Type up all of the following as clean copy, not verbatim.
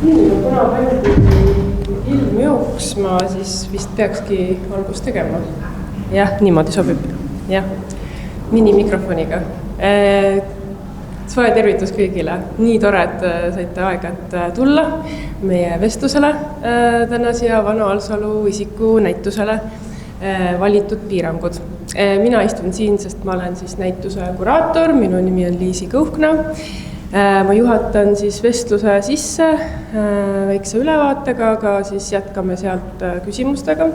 Nii, kuna pandi ilm jooksma, siis vist peakski algust tegema. Jah, niimoodi sobib. Jah, minimikrofoniga. Soe tervitus kõigile. Nii tore, et saite aega, et tulla meie vestlusele täna siia Vano Alsalu isiku näitusele valitud piirangud. Mina istun siin, sest ma olen siis näituse kuraator, minu nimi on Liisi Kõuhkna. Ma juhatan siis vestluse sisse väikse ülevaatega, aga siis jätkame sealt küsimustega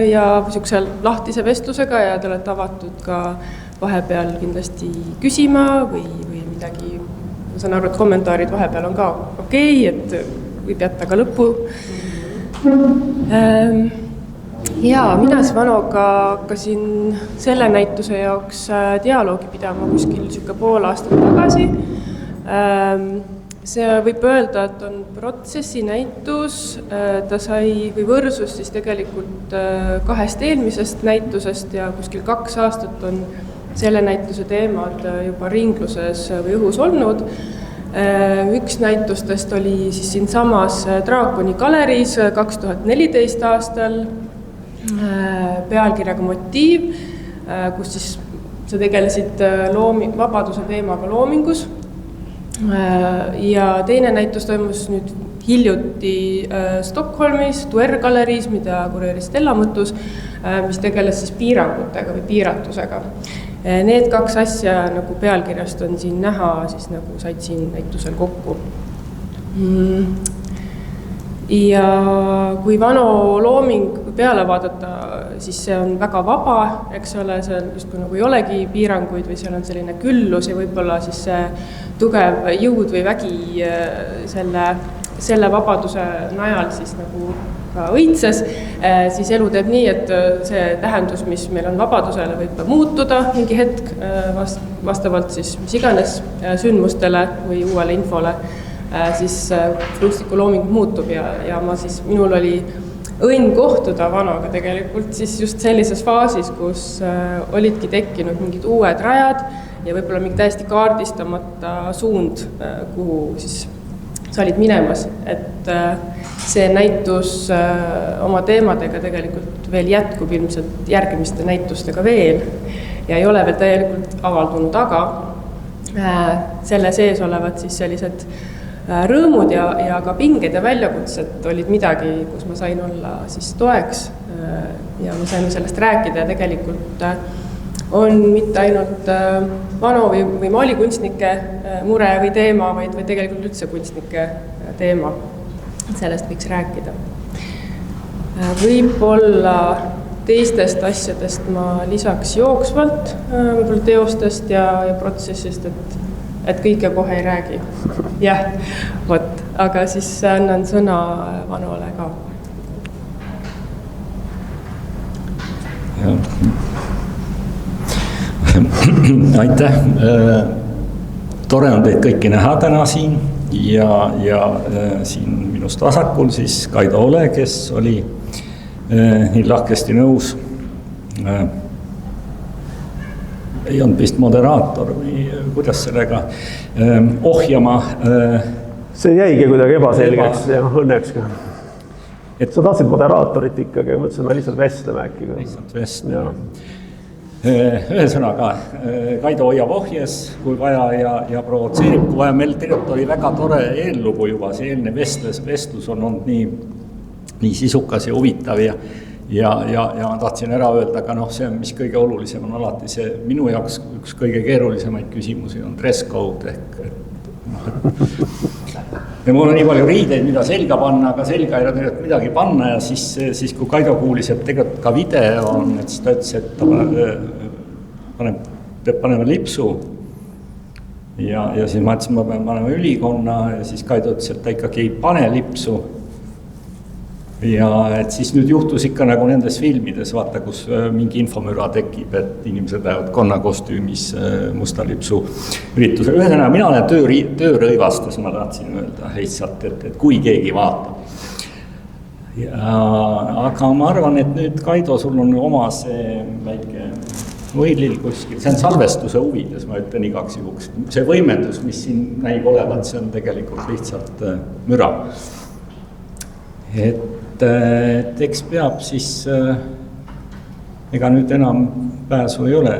ja niisuguse lahtise vestlusega ja te olete avatud ka vahepeal kindlasti küsima või midagi. Ma saan aru, et kommentaarid vahepeal on ka okei, et võib jätta ka lõppu. Ja mina Vanoga hakkasin selle näituse jaoks dialoogi pidama kuskil pool aastat tagasi. See võib öelda, et on protsessi näitus, ta sai või võrsus siis tegelikult 2 eelmisest näitusest ja kuskil 2 aastat on selle näituse teemad juba ringluses või õhus olnud. Üks näitustest oli siis siin samas Draakoni galeriis 2014 aastal pealkirjaga Motiiv, kus siis sa tegelesid vabaduse teemaga loomingus. Ja teine näitus toimus nüüd hiljuti Stockholmis, Duer galeriis, mida kureeris Stella Mõttus, mis tegeles siis piirangutega või piiratusega. Need 2 asja nagu pealkirjast on siin näha, siis nagu said siin näitusel kokku. Ja kui Vano looming peale vaadata, siis see on väga vaba, eks ole, seal just nagu ei olegi piiranguid või seal on selline küllus ja võib-olla siis see tugev jõud või vägi selle vabaduse najal siis nagu ka õitses, siis elu teeb nii, et see tähendus, mis meil on vabadusele, võib muutuda mingi hetk vastavalt siis mis iganes sündmustele või uuele infole, siis kunstniku looming muutub ja minul oli õnn kohtuda Vanoga tegelikult siis just sellises faasis, kus olidki tekkinud mingid uued rajad ja võib-olla mingi täiesti kaardistamata suund, kuhu siis sa olid minemas, et see näitus oma teemadega tegelikult veel jätkub ilmselt järgmiste näitustega veel ja ei ole veel täielikult avaldunud, aga selle sees olevad siis sellised rõõmud ja ka pinged ja väljakutsed olid midagi, kus ma sain olla siis toeks ja me saime sellest rääkida ja tegelikult on mitte ainult Vano või maalikunstnike mure või teema, vaid tegelikult üldse kunstnike teema. Sellest võiks rääkida. Võib-olla teistest asjadest ma lisaks jooksvalt võib-olla teostest ja protsessist, et kõike kohe ei räägi. Jah, võt, aga siis annan sõna Vanole ka. Aitäh. Tore on teid kõiki näha täna siin ja siin minust vasakul siis Kaido Ole, kes oli nii lahkesti nõus. Ei olnud vist moderaator või kuidas sellega ohjama. See jäigi kuidagi ebaselgeks ja õnneks ka. Sa tahtsid moderaatorit ikkagi, mõtlesin, ma lihtsalt vestleme äkki. Lihtsalt vestleme. Ühesõnaga, Kaido hoiab ohjes, kui vaja ja provotseerib, kui vaja. Meil tegelikult oli väga tore eellugu juba, see eelne vestlus on olnud nii sisukas ja huvitav ja ma tahtsin ära öelda, aga see on, mis kõige olulisem on alati see, minu jaoks üks kõige keerulisemaid küsimusi on dress code ja mul on nii palju riideid, mida selga panna, aga selga ei ole tegelikult midagi panna ja siis kui Kaido kuulis, et tegelikult ka video on, et siis ta ütles, et ta peab panema lipsu ja siis ma ütlesin, ma pean panema ülikonna ja siis Kaido ütles, et ta ikkagi ei pane lipsu ja et siis nüüd juhtus ikka nagu nendes filmides, vaata, kus mingi infomüra tekib, et inimesed lähevad konnakostüümis musta lipsu üritusega. Ühesõnaga, mina olen töörõivastes, ma tahtsin öelda lihtsalt, et kui keegi vaatab. Aga ma arvan, et nüüd Kaido, sul on oma see väike võilil kuskil, see on salvestuse huvides, ma ütlen igaks juhuks. See võimendus, mis siin näib olevat, see on tegelikult lihtsalt müra. Et eks peab siis, ega nüüd enam pääsu ei ole,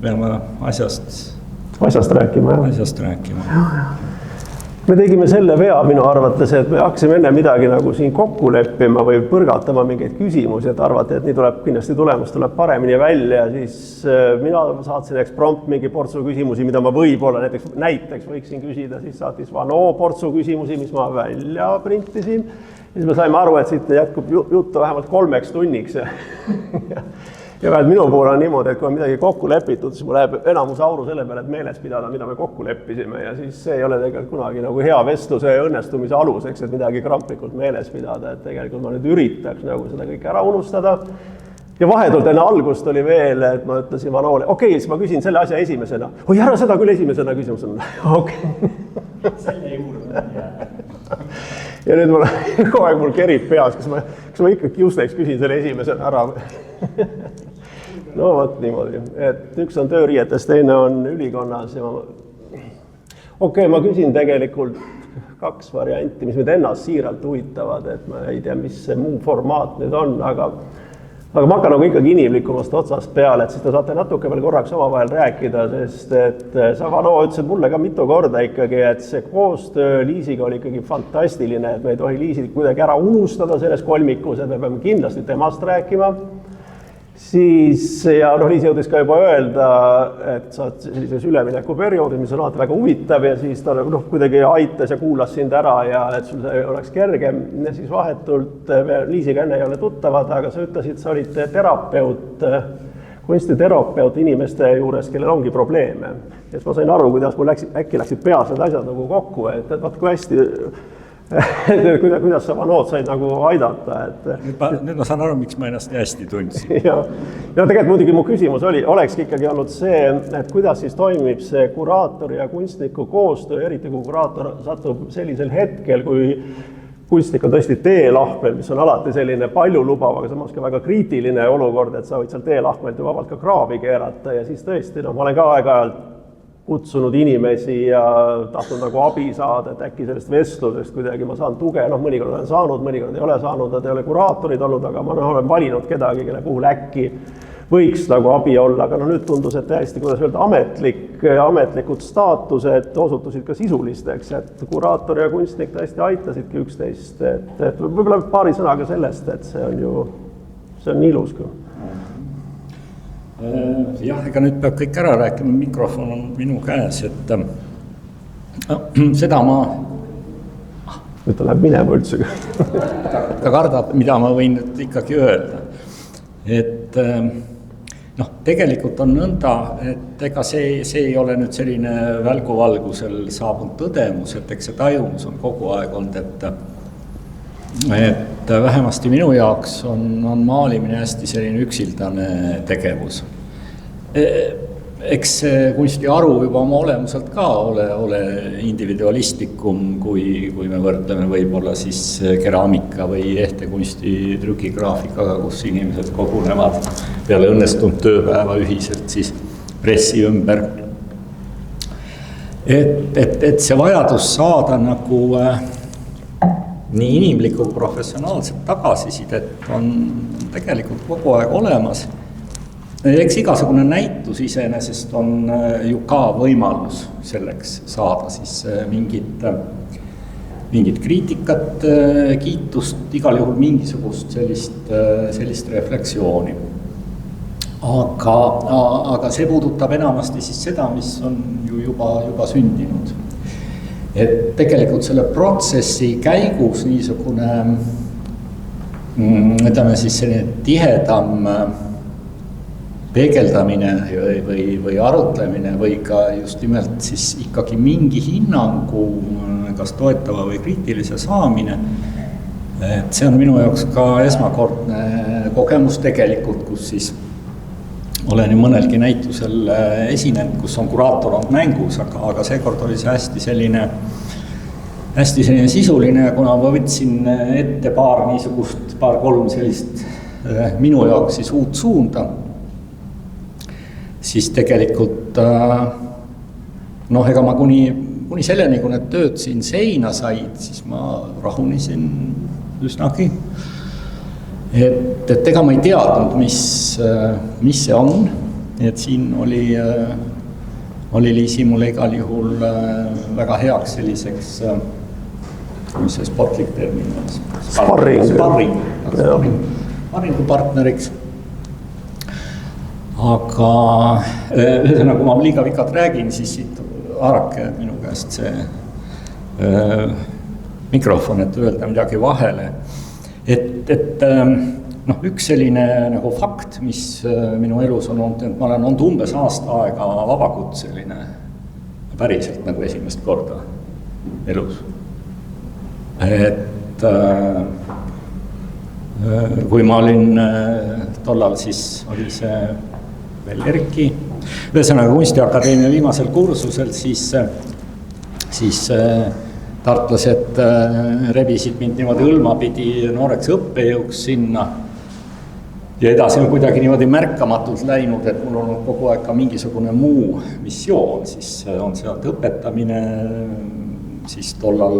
peame asjast rääkima. Me tegime selle vea minu arvates, et me hakkasime enne midagi nagu siin kokku leppima või põrgatama mingeid küsimusi, et arvati, et nii tuleb kindlasti tulemus tuleb paremini välja, siis mina saatsin eksprompt mingi portsu küsimusi, mida ma võib-olla näiteks võiksin küsida, siis saatis Vano portsu küsimusi, mis ma välja printisin. Siis me saime aru, et siit jätkub juttu vähemalt 3 tunniks. Ja minu puhul on niimoodi, et kui on midagi kokku lepitud, siis mul läheb enamus auru selle peale, et meeles pidada, mida me kokku leppisime ja siis see ei ole tegelikult kunagi nagu hea vestluse õnnestumise aluseks, et midagi kramplikult meeles pidada, et tegelikult ma nüüd üritaks nagu seda kõike ära unustada. Ja vahetult enne algust oli veel, et ma ütlesin Vanole, okei, siis ma küsin selle asja esimesena. Oi, ära seda küll esimesena küsimusena. Okei. Selle juurde. Ja nüüd kogu aeg mul kerib peas, kas ma ikkagi just näiteks küsin selle esimesena ära. No vot niimoodi, et üks on tööriietes, teine on ülikonnas. Okei, ma küsin tegelikult 2 varianti, mis mind ennast siiralt huvitavad, et ma ei tea, mis see muu formaat nüüd on, aga ma hakkan nagu ikkagi inimlikumast otsast peale, et siis te saate natuke veel korraks omavahel rääkida, sest et sa Vano ütlesid mulle ka mitu korda ikkagi, et see koostöö Liisiga oli ikkagi fantastiline, et me ei tohi Liisi kuidagi ära unustada selles kolmikus, et me peame kindlasti temast rääkima. Siis, ja Liisi jõudis ka juba öelda, et sa oled sellises ülemineku perioodis, mis on alati väga huvitav ja siis ta kuidagi aitas ja kuulas sind ära ja et sul see oleks kergem. Ja siis vahetult, Liisiga enne ei ole tuttavad, aga sa ütlesid, sa olid terapeut, kunstiterapeut inimeste juures, kellel ongi probleeme. Ja ma sain aru, kuidas mul äkki läksid peas need asjad nagu kokku, et vaat kui hästi... kuidas sa Vanood said nagu aidata, et... Nüüd ma saan aru, miks ma ennast nii hästi tundsin. Ja tegelikult muidugi mu küsimus olekski ikkagi olnud see, et kuidas siis toimib see kuraatori ja kunstniku koostöö, eriti kui kuraator satub sellisel hetkel, kui kunstnik on tõesti teelahkmel, mis on alati selline palju lubav, aga samas ka väga kriitiline olukord, et sa võid seal teelahkmelt ju vabalt ka kraavi keerata ja siis tõesti, ma olen ka aeg-ajalt kutsunud inimesi ja tahtnud nagu abi saada, et äkki sellest vestlusest kuidagi ma saan tuge, mõnikord olen saanud, mõnikord ei ole saanud, nad ei ole kuraatorid olnud, aga ma olen valinud kedagi, kelle puhul äkki võiks nagu abi olla, aga nüüd tundus, et täiesti, kuidas öelda, ametlikud staatused osutusid ka sisulisteks, et kuraator ja kunstnik täiesti aitasidki üksteist, et võib-olla paari sõnaga sellest, et see on ilus küll. Jah, ega nüüd peab kõik ära rääkima, mikrofon on minu käes, et seda ma... Nüüd ta läheb minema üldse. Ta kardab, mida ma võin nüüd ikkagi öelda. Et tegelikult on nõnda, et ega see ei ole nüüd selline välguvalgusel saabunud tõdemus, et eks see tajumus on kogu aeg olnud, et vähemasti minu jaoks on maalimine hästi selline üksildane tegevus. Eks kunsti aru juba oma olemuselt ka ole individualistlikum, kui me võrdleme võib-olla siis keraamika või ehtekunsti trükigraafikaga, kus inimesed kogunevad peale õnnestunud tööpäeva ühiselt siis pressi ümber. Et see vajadus saada nagu nii inimlikku professionaalset tagasisidet on tegelikult kogu aeg olemas. Eks igasugune näitus iseenesest on ju ka võimalus selleks saada siis mingit kriitikat, kiitust, igal juhul mingisugust sellist refleksiooni. Aga see puudutab enamasti siis seda, mis on ju juba sündinud. Et tegelikult selle protsessi käigus niisugune, ütleme siis selline tihedam peegeldamine või arutlemine või ka just nimelt siis ikkagi mingi hinnangu, kas toetava või kriitilise saamine. Et see on minu jaoks ka esmakordne kogemus tegelikult, kus siis olen ju mõnelgi näitusel esinenud, kus on kuraator olnud mängus, aga seekord oli see hästi selline sisuline, kuna ma võtsin ette paar-kolm sellist minu jaoks siis uut suunda. siis tegelikult noh, ega ma kuni selleni, kui need tööd siin seina said, siis ma rahunisin üsnagi. Et ega ma ei teadnud, mis see on. Et siin oli Liisi mulle igal juhul väga heaks selliseks, mis see sportlik termin on? Sparringupartneriks. Aga ühesõnaga, kui ma liiga vikalt räägin, siis siit haarake minu käest see mikrofon, et öelda midagi vahele. Et noh, üks selline nagu fakt, mis minu elus on olnud, et ma olen olnud umbes aasta aega vabakutseline, päriselt nagu esimest korda elus. Et kui ma olin tollal, siis oli see veel Erki, ühesõnaga Kunstiakadeemia viimasel kursusel, siis tartlased rebisid mind niimoodi õlmapidi nooreks õppejõuks sinna. Ja edasi on kuidagi niimoodi märkamatult läinud, et mul on kogu aeg ka mingisugune muu missioon, siis on sealt õpetamine, siis tollal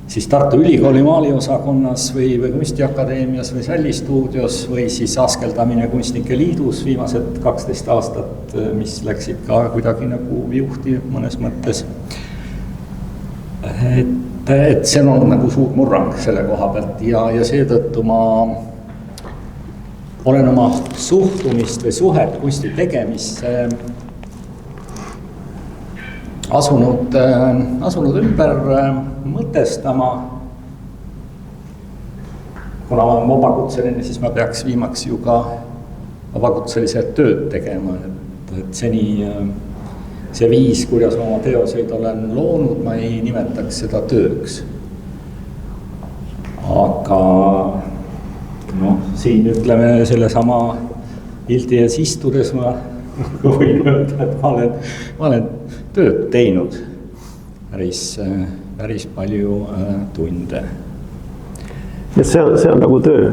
siis Tartu Ülikooli maaliosakonnas või Kunstiakadeemias või Sällistuudios või siis askeldamine Kunstnike Liidus viimased 12 aastat, mis läksid ka kuidagi nagu juhti mõnes mõttes. Et see on nagu suur murrang selle koha pealt ja seetõttu ma olen oma suhtumist või suhet kunsti tegemisse asunud ümber mõtestama. Kuna ma olen vabakutseline, siis ma peaks viimaks ju ka vabakutselise tööd tegema, et seni see viis, kuidas ma oma teoseid olen loonud, ma ei nimetaks seda tööks. Aga noh, siin ütleme sellesama pildi ees istudes ma võin öelda, et ma olen tööd teinud päris palju tunde. Ja see on nagu töö?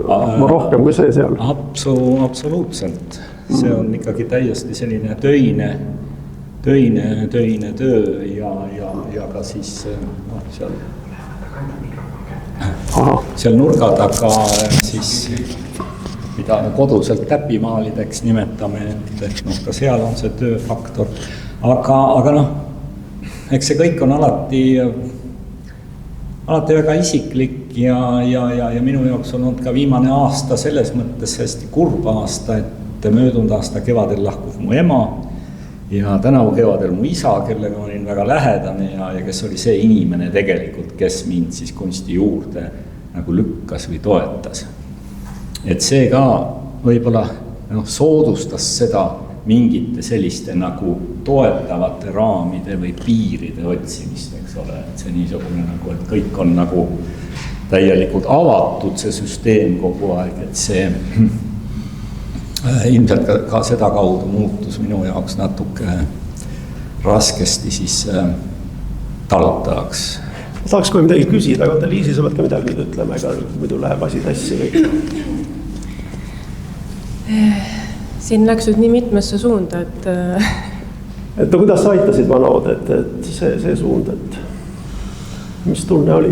Rohkem kui see seal? Absoluutselt. See on ikkagi täiesti selline töine töö ja ka siis seal nurga taga siis mida koduselt täpimaalideks nimetame, et noh, ka seal on see tööfaktor. Aga noh, eks see kõik on alati väga isiklik ja minu jaoks on olnud ka viimane aasta selles mõttes hästi kurb aasta, et möödunud aasta kevadel lahkus mu ema ja tänavu kevadel mu isa, kellega ma olin väga lähedane ja kes oli see inimene tegelikult, kes mind siis kunsti juurde nagu lükkas või toetas. Et see ka võib-olla soodustas seda mingite selliste nagu toetavate raamide või piiride otsimist, eks ole, et see niisugune nagu, et kõik on nagu täielikult avatud see süsteem kogu aeg, et see ilmselt ka seda kaudu muutus minu jaoks natuke raskesti siis talutavaks. Tahaks kohe midagi küsida, aga Liisi, sa pead ka midagi ütlema, ega muidu läheb asi tassi kõik. Siin läks nüüd nii mitmesse suunda, et kuidas sa aitasid Vanod, et see suund, et mis tunne oli?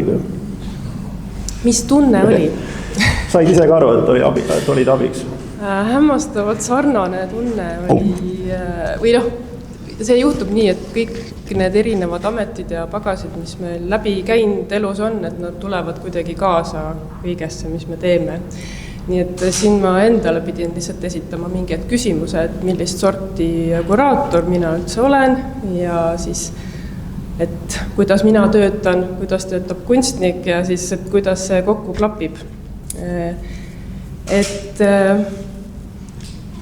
Mis tunne oli? Said ise ka aru, et olid abiks? Hämmastavalt sarnane tunne oli, või noh, see juhtub nii, et kõik need erinevad ametid ja pagasid, mis meil läbi käinud elus on, et nad tulevad kuidagi kaasa kõigesse, mis me teeme. Nii et siin ma endale pidin lihtsalt esitama mingid küsimused, millist sorti kuraator mina üldse olen ja siis, et kuidas mina töötan, kuidas töötab kunstnik ja siis, et kuidas see kokku klapib. Et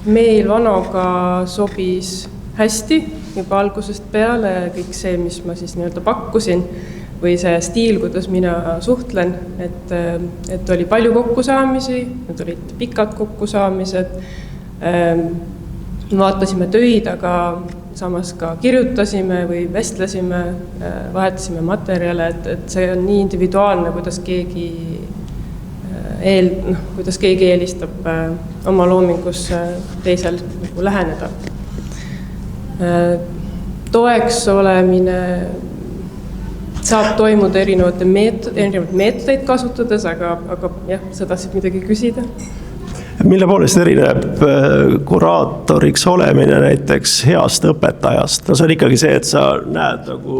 meil Vanoga sobis hästi juba algusest peale kõik see, mis ma siis nii-öelda pakkusin või see stiil, kuidas mina suhtlen, et oli palju kokkusaamisi, need olid pikad kokkusaamised, vaatasime töid, aga samas ka kirjutasime või vestlesime, vahetasime materjale, et see on nii individuaalne, kuidas keegi eelistab oma loomingus teisel nagu läheneda. Toeks olemine saab toimuda erinevaid meetodeid kasutades, aga jah, seda saab midagi küsida. Mille poolest erineb kuraatoriks olemine näiteks heast õpetajast? No see on ikkagi see, et sa näed nagu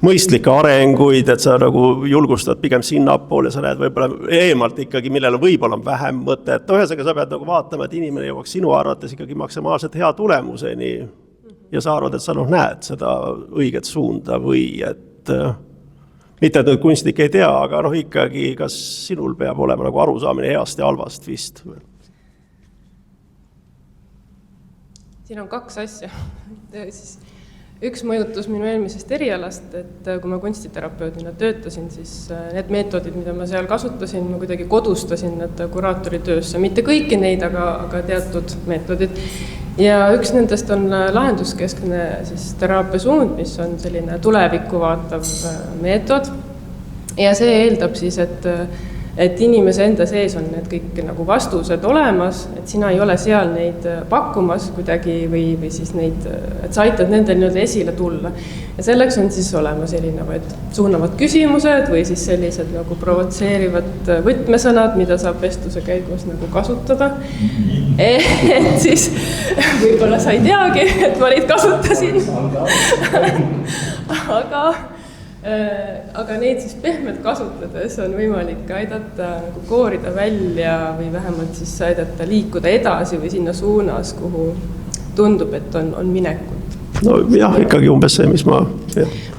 mõistlikke arenguid, et sa nagu julgustad pigem sinnapoole, sa näed võib-olla eemalt ikkagi, millel võib-olla on vähem mõtet. Ühesõnaga sa pead nagu vaatama, et inimene jõuaks sinu arvates ikkagi maksimaalselt hea tulemuseni ja sa arvad, et sa näed seda õiget suunda või et mitte, et kunstnik ei tea, aga ikkagi, kas sinul peab olema nagu arusaamine heast ja halvast vist? Siin on kaks asja. Üks mõjutus minu eelmisest erialast, et kui ma kunstiterapeudina töötasin, siis need meetodid, mida ma seal kasutasin, ma kuidagi kodustasin need kuraatori töösse. Mitte kõiki neid, aga teatud meetodid. Ja üks nendest on lahenduskeskne teraapia suund, mis on selline tulevikku vaatav meetod. Ja see eeldab siis, et inimese enda sees on need kõik nagu vastused olemas, et sina ei ole seal neid pakkumas kuidagi või siis neid, et sa aitad nendel nii-öelda esile tulla. Ja selleks on siis olemas erinevaid suunavad küsimused või siis sellised nagu provotseerivad võtmesõnad, mida saab vestluse käigus nagu kasutada. Et siis võib-olla sa ei teagi, et ma neid kasutasin. Aga neid siis pehmelt kasutades on võimalik aidata nagu koorida välja või vähemalt siis aidata liikuda edasi või sinna suunas, kuhu tundub, et on minekut. No jah, ikkagi umbes see, mis ma...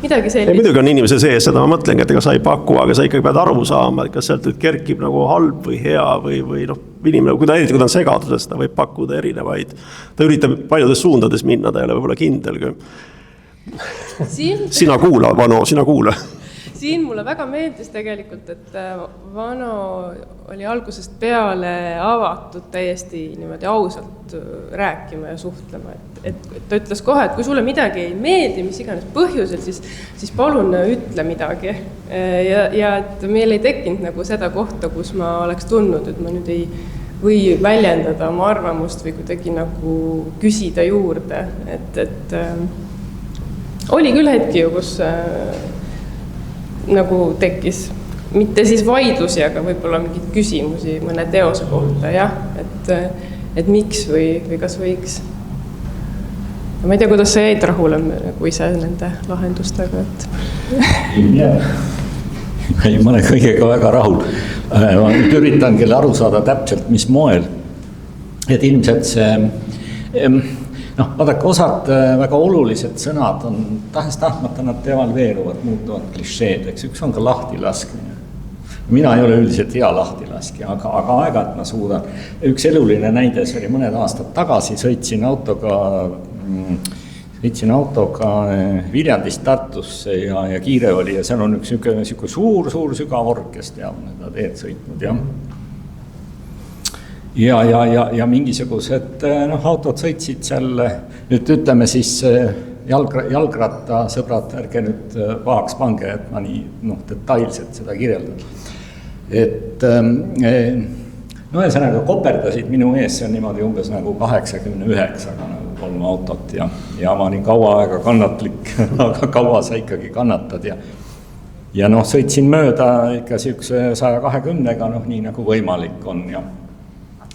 Midagi sellist. Muidugi on inimese sees, seda ma mõtlengi, et ega sa ei paku, aga sa ikkagi pead aru saama, et kas sealt kerkib nagu halb või hea või inimene, kui ta on segaduses, ta võib pakkuda erinevaid. Ta üritab paljudes suundades minna, ta ei ole võib-olla kindel. Sina kuula, Vano, sina kuula. Siin mulle väga meeldis tegelikult, et Vano oli algusest peale avatud täiesti niimoodi ausalt rääkima ja suhtlema. Et ta ütles kohe, et kui sulle midagi ei meeldi, mis iganes põhjusel, siis palun ütle midagi. Ja et meil ei tekkinud nagu seda kohta, kus ma oleks tundnud, et ma nüüd ei või väljendada oma arvamust või kuidagi nagu küsida juurde. Et oli küll hetki ju, kus nagu tekkis, mitte siis vaidlusi, aga võib-olla mingid küsimusi mõne teose kohta, jah, et miks või kas võiks. Ma ei tea, kuidas sa jäid rahule, kui ise nende lahendustega, et... Ei, ma olen kõigega väga rahul. Ma nüüd üritan kelle aru saada täpselt, mis moel. Et ilmselt see... vaadake, osad väga olulised sõnad on tahes-tahtmata, nad devalveeruvad, muutuvad klišeed, eks üks on ka lahtilaskmine. Mina ei ole üldiselt hea lahtilaskja, aga aeg-ajalt ma suudan. Üks eluline näide, see oli mõned aastad tagasi, sõitsin autoga Viljandist Tartusse ja kiire oli ja seal on üks suur sügav org, kes teab seda teed sõitnud, jah. Ja mingisugused autod sõitsid seal, nüüd ütleme siis jalgratta sõbrad, ärge nüüd pahaks pange, et ma nii detailselt seda kirjeldan. Et ühesõnaga koperdasid minu ees, see on niimoodi umbes nagu 89-ga nagu 3 autot ja ma olin kaua aega kannatlik, aga kaua sa ikkagi kannatad ja sõitsin mööda ikka siukse 120-ga, nii nagu võimalik on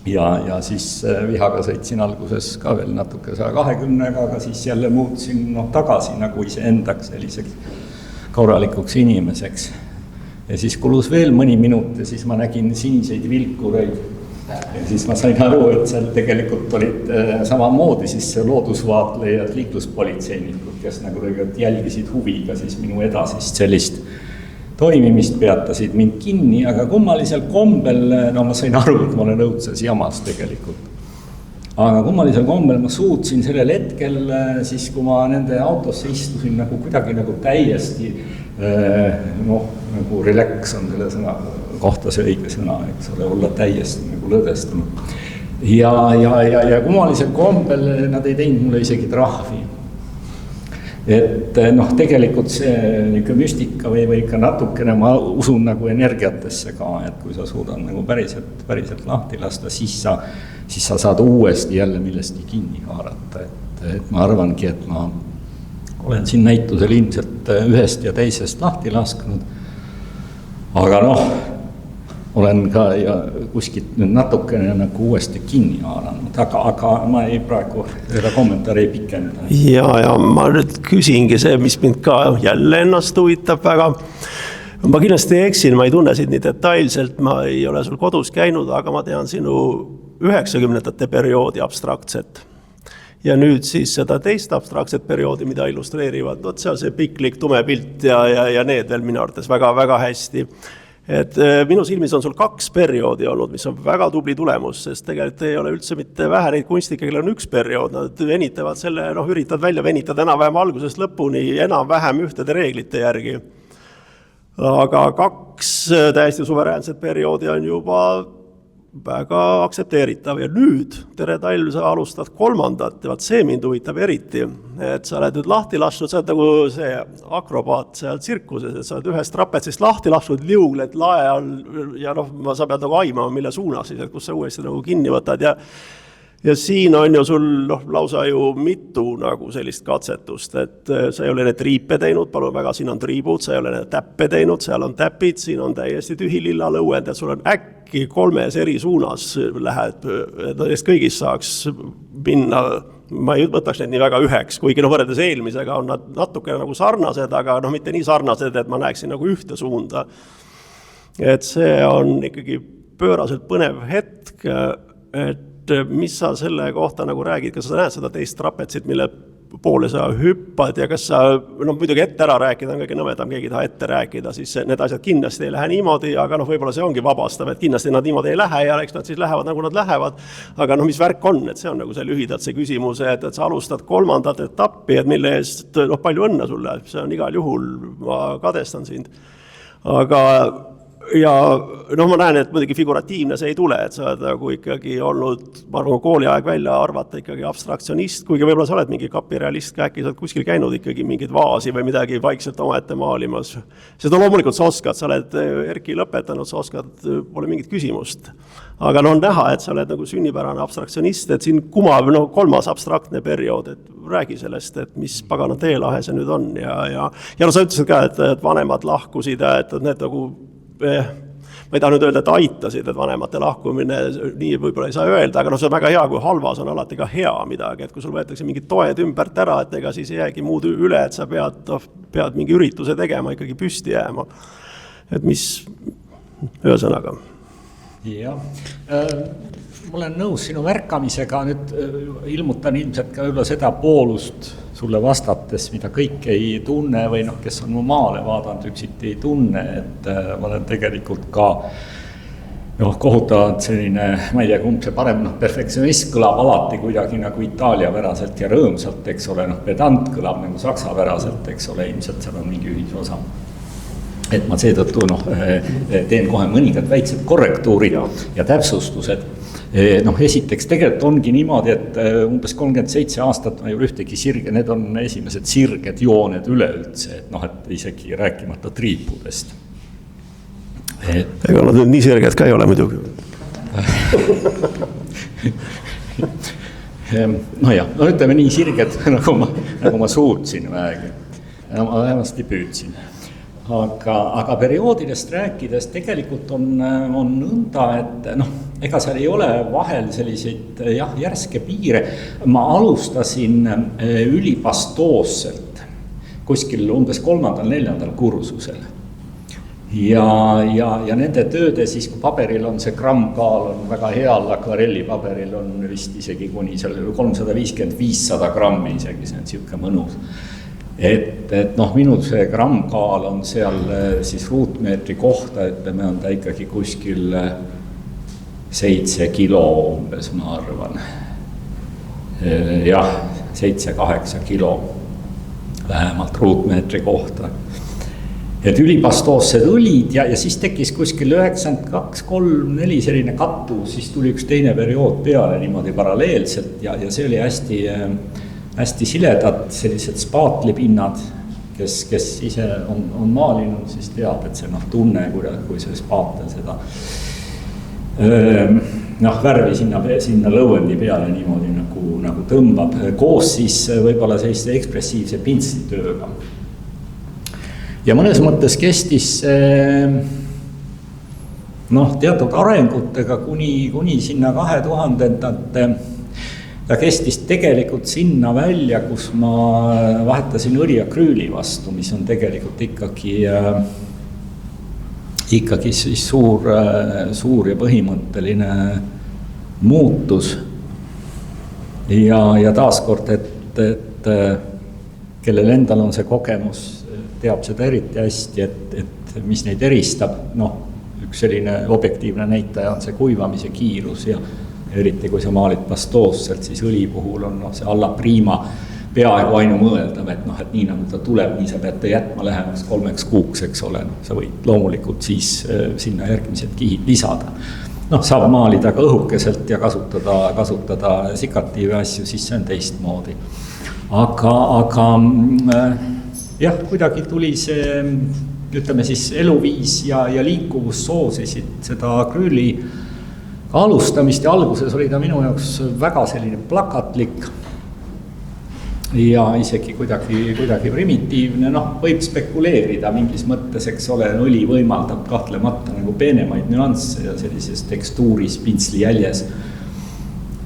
ja siis vihaga sõitsin alguses ka veel natuke 120-ga, aga siis jälle muutsin tagasi nagu iseendaks selliseks korralikuks inimeseks. Ja siis kulus veel mõni minut ja siis ma nägin siniseid vilkureid. Ja siis ma sain aru, et seal tegelikult olid samamoodi siis loodusvaatlejad, liikluspolitseinikud, kes nagu jälgisid huviga siis minu edasist sellist toimimist, peatasid mind kinni, aga kummalisel kombel, ma sain aru, et ma olen õudses jamas tegelikult. Aga kummalisel kombel ma suutsin sellel hetkel, siis kui ma nende autosse istusin nagu kuidagi nagu täiesti, nagu relax on selle sõna kohta see õige sõna, eks ole, olla täiesti nagu lõdvestunud. Ja kummalisel kombel nad ei teinud mulle isegi trahvi. et noh, tegelikult see niisugune müstika või ikka natukene ma usun nagu energiatesse ka, et kui sa suudad nagu päriselt lahti lasta, siis sa saad uuesti jälle millestki kinni haarata, et ma arvangi, et ma olen siin näitusel ilmselt ühest ja teisest lahti lasknud, aga noh, olen ka ja kuskilt nüüd natukene nagu uuesti kinni haaranud, aga ma praegu seda kommentaari ei pikenda. Ja ma nüüd küsingi see, mis mind ka jälle ennast huvitab väga. Ma kindlasti eksin, ma ei tunne sind nii detailselt, ma ei ole sul kodus käinud, aga ma tean sinu 90ndate perioodi abstraktset. Ja nüüd siis seda teist abstraktset perioodi, mida illustreerivad, seal see piklik tume pilt ja need veel minu arvates väga hästi. Et minu silmis on sul 2 perioodi olnud, mis on väga tubli tulemus, sest tegelikult ei ole üldse mitte vähe neid kunstikke, kellel on 1 periood, nad venitavad selle, üritavad välja venitada enam-vähem algusest lõpuni enam-vähem ühtede reeglite järgi. Aga 2 täiesti suveräänset perioodi on juba väga aksepteeritav ja nüüd, tere talv, sa alustad 3. ja see mind huvitab eriti, et sa oled nüüd lahti lasknud, sa oled nagu see akrobaat seal tsirkuses, et sa oled ühest trapetsist lahti lasknud, liugled lae all ja sa pead nagu aimama, mille suunas siis, et kus sa uuesti nagu kinni võtad ja siin on ju sul lausa ju mitu nagu sellist katsetust, et sa ei ole need triipe teinud, palun väga, siin on triibud, sa ei ole need täppe teinud, seal on täpid, siin on täiesti tühi lilla lõuend, et sul on äkki 3 eri suunas lähed, et kõigis saaks minna, ma ei võtaks neid nii väga üheks, kuigi võrreldes eelmisega on nad natuke nagu sarnased, aga mitte nii sarnased, et ma näeksin nagu ühte suunda. Et see on ikkagi pööraselt põnev hetk, et mis sa selle kohta nagu räägid, kas sa näed seda teist trapetsit, mille poole sa hüppad ja kas sa, muidugi ette ära rääkida on kõige nõmedam, keegi taha ette rääkida, siis need asjad kindlasti ei lähe niimoodi, aga võib-olla see ongi vabastav, et kindlasti nad niimoodi ei lähe ja eks nad siis lähevad nagu nad lähevad, aga mis värk on, et see on nagu see lühidalt see küsimus, et sa alustad 3. etappi, et mille eest palju õnne sulle, see on igal juhul, ma kadestan sind, aga ja ma näen, et muidugi figuratiivne see ei tule, et sa oled nagu ikkagi olnud, ma arvan, kooliaeg välja arvata ikkagi abstraktsionist, kuigi võib-olla sa oled mingi kapirealist, äkki sa oled kuskil käinud ikkagi mingid vaasi või midagi vaikselt omaette maalimas. Seda loomulikult sa oskad, sa oled Erki lõpetanud, sa oskad, pole mingit küsimust. Aga on näha, et sa oled nagu sünnipärane abstraktsionist, et siin kumab 3. abstraktne periood, et räägi sellest, et mis pagana teelahe see nüüd on. Ja sa ütlesid ka, et vanemad lahkusid, et need nagu ma ei taha nüüd öelda, et aitasid, et vanemate lahkumine, nii võib-olla ei saa öelda, aga see on väga hea, kui halvas on alati ka hea midagi, et kui sul võetakse mingid toed ümbert ära, et ega siis ei jäägi muud üle, et sa pead mingi ürituse tegema, ikkagi püsti jääma. Et mis ühesõnaga? Jah, ma olen nõus sinu märkamisega, nüüd ilmutan ilmselt ka üle seda poolust sulle vastates, mida kõik ei tunne või kes on mu maale vaadanud üksiti ei tunne, et ma olen tegelikult ka kohutavalt selline, ma ei tea, kumb see parem, perfektsionist kõlab alati kuidagi nagu Itaalia päraselt ja rõõmsalt, eks ole, pedant kõlab nagu saksa päraselt, eks ole, ilmselt seal on mingi ühisosa. Et ma seetõttu teen kohe mõningad väiksed korrektuurid ja täpsustused. Esiteks tegelikult ongi niimoodi, et umbes 37 aastat ma ei ole ühtegi sirge, need on esimesed sirged jooned üleüldse, et isegi rääkimata triipudest. Ega nad nüüd nii sirged ka ei ole muidugi. Ütleme nii sirged, nagu ma suutsin väegi. Ma vähemasti püüdsin. Aga perioodidest rääkides tegelikult on nõnda, et ega seal ei ole vahel selliseid järske piire. Ma alustasin ülipastoosselt kuskil umbes 3.-4. kursusel. Ja nende tööde siis, kui paberil on see grammkaal on väga heal, akvarellipaberil on vist isegi kuni 350-500 grammi isegi, see on siuke mõnus. Et minul see grammkaal on seal siis ruutmeetri kohta, ütleme on ta ikkagi kuskil 7 kilo umbes, ma arvan. Jah, 7-8 kilo vähemalt ruutmeetri kohta. Et ülipastoossed õlid ja siis tekkis kuskil 92-3-4 selline kattus, siis tuli üks teine periood peale niimoodi paralleelselt ja see oli hästi siledad sellised spaatlipinnad, kes ise on maalinud, siis teab, et see tunne, kui see spaatel seda värvi sinna lõuendi peale niimoodi nagu tõmbab, koos siis võib-olla sellise ekspressiivse pintslitööga. Ja mõnes mõttes kestis teatud arengutega kuni sinna 2000-ndate. Ta kestis tegelikult sinna välja, kus ma vahetasin õliakrüüli vastu, mis on tegelikult ikkagi siis suur ja põhimõtteline muutus. Ja taaskord, et kellel endal on see kogemus, teab seda eriti hästi, et mis neid eristab. Üks selline objektiivne näitaja on see kuivamise kiirus ja eriti kui sa maalid pastoosselt, siis õli puhul on see alla prima peaaegu ainumõeldav, et nii nagu ta tuleb, nii sa pead ta jätma lähemaks 3 kuuks, eks ole. Sa võid loomulikult siis sinna järgmised kihid lisada. Saab maalida ka õhukeselt ja kasutada sikatiive asju, siis see on teistmoodi. Aga jah, kuidagi tuli see, ütleme siis eluviis ja liikuvus soosisid seda akrüüli alustamist ja alguses oli ta minu jaoks väga selline plakatlik ja isegi kuidagi primitiivne, võib spekuleerida mingis mõttes, eks ole, õli võimaldab kahtlemata nagu peenemaid nüansse ja sellises tekstuuris pintsli jäljes.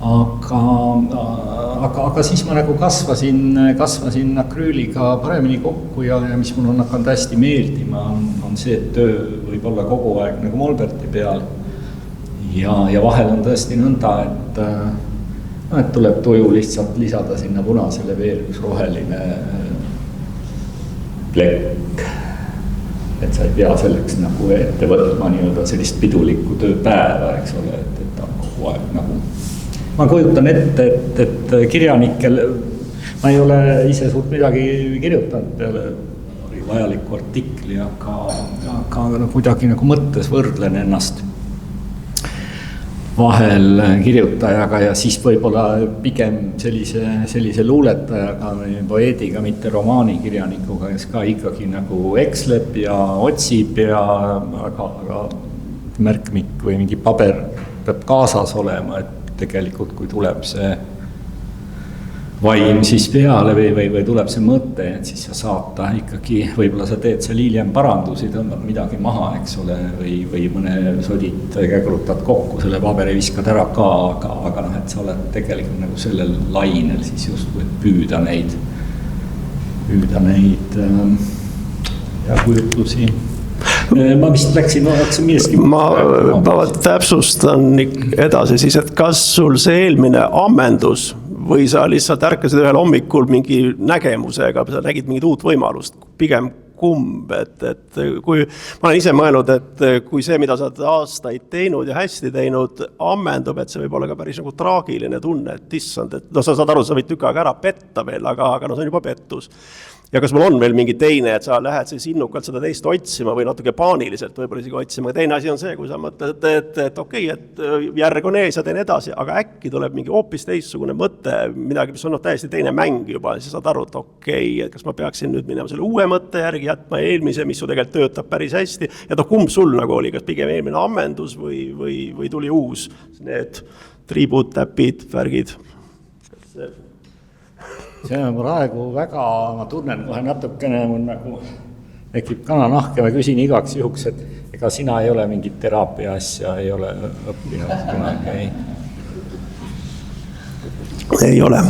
Aga siis ma nagu kasvasin akrüüliga paremini kokku ja mis mul on hakanud hästi meeldima, on see, et töö võib olla kogu aeg nagu molberti peal. Ja vahel on tõesti nõnda, et tuleb tuju lihtsalt lisada sinna punasele veel üks roheline plekk. Et sa ei pea selleks nagu ette võtma nii-öelda sellist pidulikku tööpäeva, eks ole, et ta on kogu aeg nagu. Ma kujutan ette, et kirjanikel, ma ei ole ise suurt midagi kirjutanud peale vajaliku artikli, aga kuidagi nagu mõttes võrdlen ennast vahel kirjutajaga ja siis võib-olla pigem sellise luuletajaga või poeediga, mitte romaanikirjanikuga, kes ka ikkagi nagu eksleb ja otsib ja aga märkmik või mingi paber peab kaasas olema, et tegelikult kui tuleb see vaim siis peale või tuleb see mõte, et siis sa saad ta ikkagi, võib-olla sa teed seal hiljem parandusi, tõmbad midagi maha, eks ole, või mõne sodid kägrutad kokku, selle paberi viskad ära ka, aga et sa oled tegelikult nagu sellel lainel siis just või püüda neid ja kujutlusi. Ma vist läksin millestki. Ma täpsustan edasi siis, et kas sul see eelmine ammendus või sa lihtsalt ärkasid ühel hommikul mingi nägemusega, sa nägid mingit uut võimalust, pigem kumb, et kui ma olen ise mõelnud, et kui see, mida sa oled aastaid teinud ja hästi teinud, ammendub, et see võib olla ka päris nagu traagiline tunne, et issand, et sa saad aru, sa võid tükk aega ära petta veel, aga see on juba pettus. Ja kas mul on veel mingi teine, et sa lähed siis innukalt seda teist otsima või natuke paaniliselt võib-olla isegi otsima. Teine asi on see, kui sa mõtled, et okei, et järg on ees ja teen edasi, aga äkki tuleb mingi hoopis teistsugune mõte, midagi, mis on täiesti teine mäng juba, siis saad aru, et okei, et kas ma peaksin nüüd minema selle uue mõtte järgi, jätma eelmise, mis su tegelikult töötab päris hästi. Ja kumb sul nagu oli, kas pigem eelmine ammendus või tuli uus, need triibud, täpid, värgid? See on praegu väga, ma tunnen kohe natukene, mul nagu tekib kananahk ja ma küsin igaks juhuks, et ega sina ei ole mingit teraapia asja, ei ole õppinud kunagi, ei ole.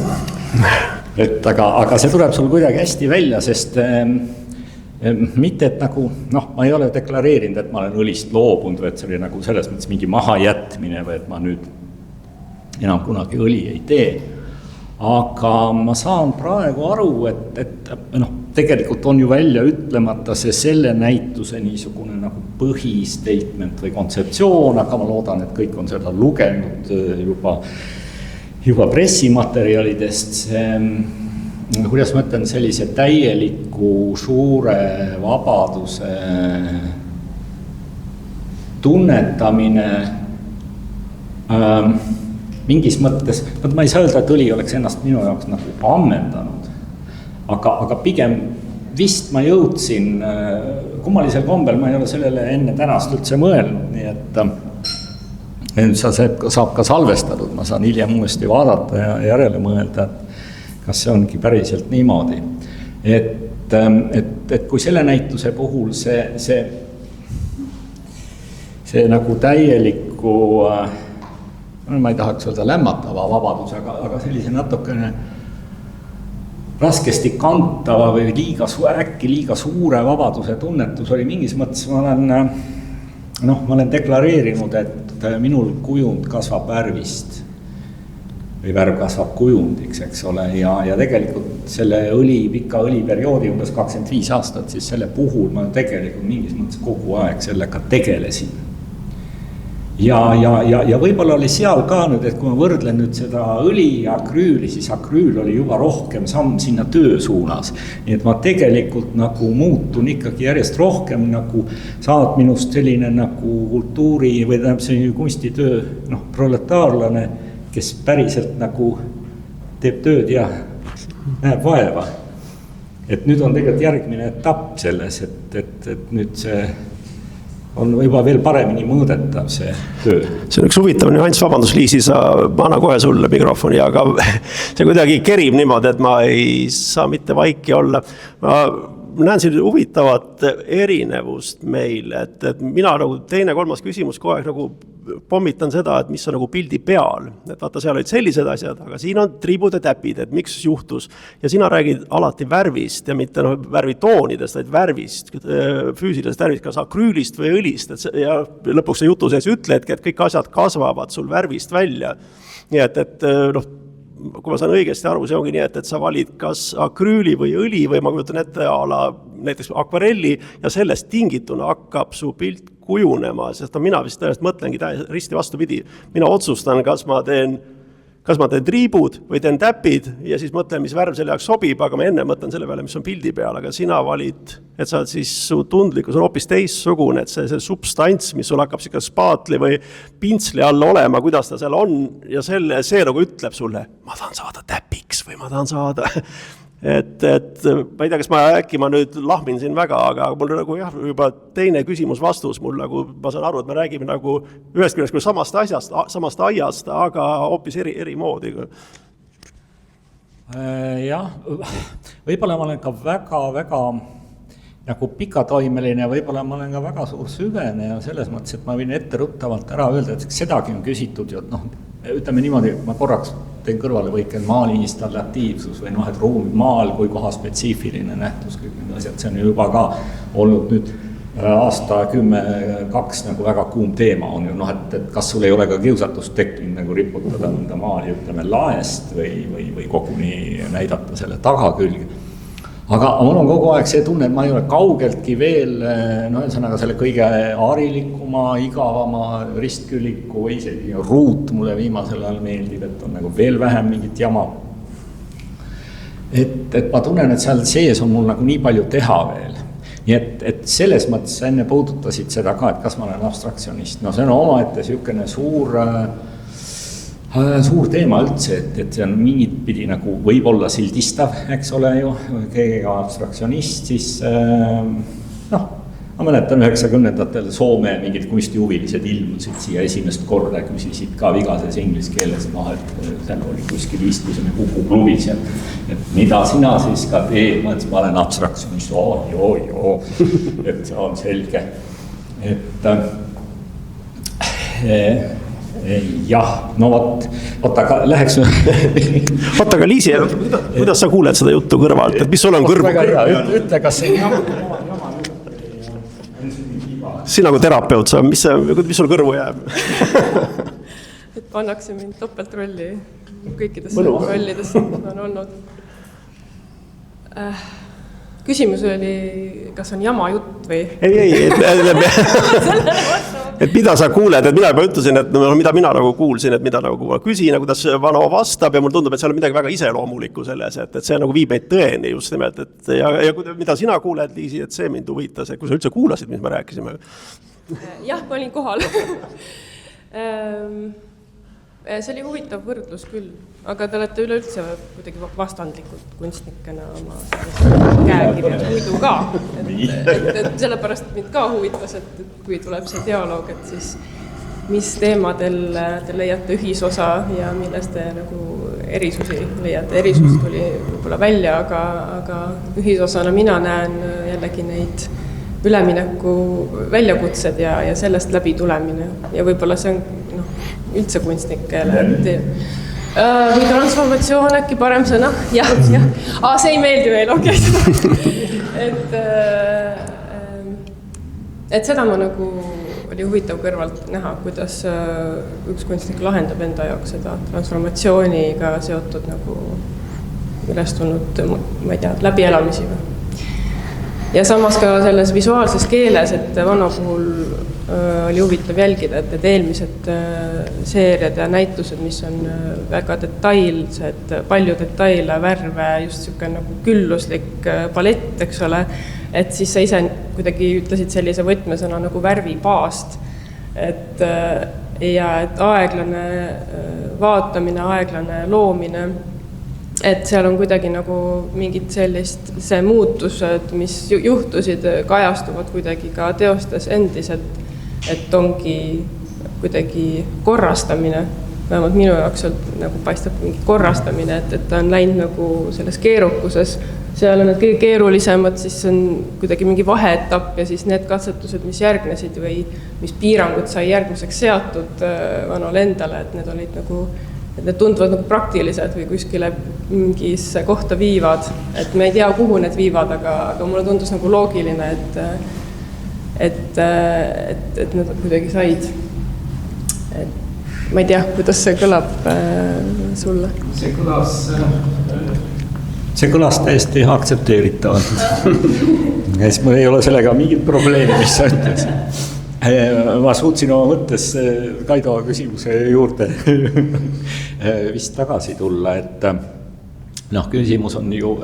Et aga see tuleb sul kuidagi hästi välja, sest mitte, et nagu, ma ei ole deklareerinud, et ma olen õlist loobunud või et see oli nagu selles mõttes mingi mahajätmine või et ma nüüd enam kunagi õli ei tee. Aga ma saan praegu aru, et tegelikult on ju välja ütlemata selle näituse niisugune nagu põhistatement või kontseptsioon, aga ma loodan, et kõik on seda lugenud juba pressimaterjalidest. Kuidas ma ütlen, sellise täieliku suure vabaduse tunnetamine mingis mõttes, ma ei saa öelda, et õli oleks ennast minu jaoks nagu ammendanud, aga pigem vist ma jõudsin, kummalisel kombel ma ei ole sellele enne tänast üldse mõelnud, nii et saab ka salvestatud, ma saan hiljem uuesti vaadata ja järele mõelda, et kas see ongi päriselt niimoodi. Et kui selle näituse puhul see nagu täieliku, ma ei tahaks öelda lämmatava vabadus, aga sellise natukene raskesti kantava või äkki liiga suure vabaduse tunnetus oli mingis mõttes, ma olen deklareerinud, et minul kujund kasvab värvist või värv kasvab kujundiks, eks ole, ja tegelikult selle pika õliperioodi umbes 25 aastat, siis selle puhul ma tegelikult mingis mõttes kogu aeg sellega tegelesin. Ja võib-olla oli seal ka nüüd, et kui ma võrdlen nüüd seda õli ja akrüüli, siis akrüül oli juba rohkem samm sinna töö suunas. Nii et ma tegelikult nagu muutun ikkagi järjest rohkem nagu saad minust selline nagu kultuuri või selline kunstitöö proletaarlane, kes päriselt nagu teeb tööd ja näeb vaeva. Et nüüd on tegelikult järgmine etapp selles, et nüüd see on juba veel paremini mõõdetav see töö. See on üks huvitav nüanss, vabandus Liisi, ma annan kohe sulle mikrofoni, aga see kuidagi kerib niimoodi, et ma ei saa mitte vaiki olla. Ma näen siin huvitavat erinevust meil, et mina nagu teine, kolmas küsimus kogu aeg nagu pommitan seda, et mis on nagu pildi peal. Et vaata, seal olid sellised asjad, aga siin on triibud ja täpid, et miks juhtus. Ja sina räägid alati värvist ja mitte värvitoonidest, vaid värvist, füüsilisest värvist, kas akrüülist või õlist. Ja lõpuks see jutu sees ütledki, et kõik asjad kasvavad sul värvist välja. Nii et kui ma saan õigesti aru, see ongi nii, et sa valid kas akrüüli või õli või ma kujutan ette näiteks akvarelli ja sellest tingituna hakkab su pilt kujunema, sest mina vist tõenäoliselt mõtlengi risti vastupidi. Mina otsustan, kas ma teen triibud või teen täpid ja siis mõtlen, mis värv selle jaoks sobib, aga ma enne mõtlen selle peale, mis on pildi peal, aga sina valid, et sa oled siis su tundlikkus on hoopis teissugune, et see substants, mis sul hakkab kas spaatli või pintsli all olema, kuidas ta seal on ja see nagu ütleb sulle, ma tahan saada täpiks või ma tahan saada et ma ei tea, kas ma nüüd lahmin siin väga, aga mul nagu juba teine küsimus vastus mul nagu, ma saan aru, et me räägime nagu ühest küljest kui samast aiast, aga hoopis eri moodi. Jah, võib-olla ma olen ka väga nagu pikatoimeline, võib-olla ma olen ka väga suur süvene ja selles mõttes, et ma võin etteruttavalt ära öelda, et sedagi on küsitud ju, ütleme niimoodi, ma korraks teen kõrvale võiken maali installatiivsus või et ruumimaal kui koha spetsiifiline nähtus, kõik need asjad, see on juba ka olnud nüüd aasta 10-2 nagu väga kuum teema on ju, et kas sul ei ole ka kiusatust tekkinud nagu riputada mõnda maali, ütleme laest või koguni näidata selle tagakülge. Aga mul on kogu aeg see tunne, et ma ei ole kaugeltki veel, ühesõnaga selle kõige harilikuma, igavama, ristkülliku või isegi ruut mulle viimasel ajal meeldib, et on nagu veel vähem mingit jama. Et ma tunnen, et seal sees on mul nagu nii palju teha veel. Nii et selles mõttes enne puudutasid seda ka, et kas ma olen abstraktsionist. See on omaette sükene suur teema üldse, et see on mingit pidi nagu võib-olla sildistav, eks ole ju, keegi abstraktsionist, siis ma mäletan 90-ndatel Soome mingid kunstihuvilised ilmusid siia esimest korda, küsisid ka vigases inglise keeles, et seal oli kuskil istusime Kuku klubis, et mida sina siis ka teed, ma olen abstraktsionist, et see on selge, et jah, aga läheks Oota, aga Liisi, kuidas sa kuuled seda juttu kõrvalt, et mis sul on kõrvu? Ütle, kas see jama sina kui terapeut, mis sul kõrvu jääb? Et pannakse mind topeltrolli kõikidesse rollidesse, mis on olnud. Küsimus oli, kas on jama jutt või? Ei, et mida sa kuuled, et mina juba ütlesin, et mida mina nagu kuulsin, et mida nagu ma küsin, kuidas Vano vastab ja mul tundub, et seal on midagi väga iseloomulikku selles, et see nagu viib meid tõeni just nimelt, et ja mida sina kuuled, Liisi, et see mind huvitas, et kui sa üldse kuulasid, mis me rääkisime? Jah, ma olin kohal. see oli huvitav võrdlus küll, aga te olete üleüldse kuidagi vastandlikud kunstnikena oma käekirjad muidu ka. Et sellepärast mind ka huvitas, et kui tuleb see dialoog, et siis mis teemadel te leiate ühisosa ja milles te nagu erisusi leiate. Erisus tuli võib-olla välja, aga ühisosana mina näen jällegi neid ülemineku väljakutsed ja sellest läbi tulemine. Ja võib-olla see on üldse kunstnikele. Või transformatsioon äkki parem sõna? Jah. See ei meeldi meil, okei. Et seda ma nagu oli huvitav kõrvalt näha, kuidas üks kunstnik lahendab enda jaoks seda transformatsiooniga seotud nagu üles tulnud, ma ei tea, läbielamisi või. Ja samas ka selles visuaalses keeles, et Vano puhul oli huvitav jälgida, et eelmised seeriad ja näitused, mis on väga detailsed, palju detaile, värve, just siuke nagu külluslik palett, eks ole, et siis sa ise kuidagi ütlesid sellise võtmesõna nagu värvipaast, et aeglane vaatamine, aeglane loomine, et seal on kuidagi nagu mingid see muutused, mis juhtusid, kajastuvad kuidagi ka teostes endis, et ongi kuidagi korrastamine, vähemalt minu jaoks nagu paistab mingi korrastamine, et ta on läinud nagu selles keerukuses, seal on need kõige keerulisemad, siis on kuidagi mingi vaheetapp ja siis need katsetused, mis järgnesid või mis piirangud sai järgmiseks seatud Vanole endale, et need olid nagu et need tunduvad nagu praktilised või kuskile mingisse kohta viivad, et me ei tea, kuhu need viivad, aga mulle tundus nagu loogiline, et nad kuidagi said. Ma ei tea, kuidas see kõlab sulle? See kõlas täiesti aktsepteeritavalt. Siis mul ei ole sellega mingit probleemi, mis sa ütlesid. Ma suutsin oma mõttes Kaido küsimuse juurde vist tagasi tulla, et küsimus on ju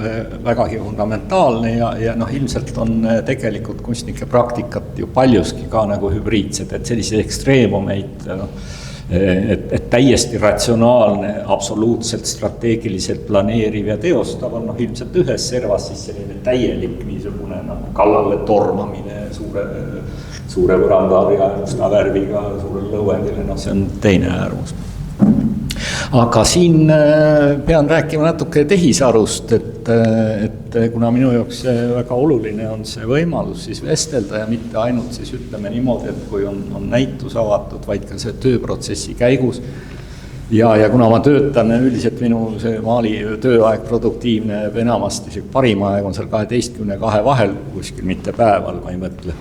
vägagi fundamentaalne ja ilmselt on tegelikult kunstnike praktikat ju paljuski ka nagu hübriidsed, et selliseid ekstreemumeid, et täiesti ratsionaalne, absoluutselt strateegiliselt planeeriv ja teostav on ilmselt ühes servas siis selline täielik niisugune kallale tormamine suure võranda ja musta värviga suurel lõuendile, see on teine äärmus. Aga siin pean rääkima natuke tehisarust, et kuna minu jaoks väga oluline on see võimalus siis vestelda ja mitte ainult siis ütleme niimoodi, et kui on näitus avatud, vaid ka see tööprotsessi käigus. Ja kuna ma töötan üldiselt minu see maali tööaeg produktiivne enamasti, parim aeg on seal 12-2 vahel, kuskil mitte päeval, ma ei mõtle.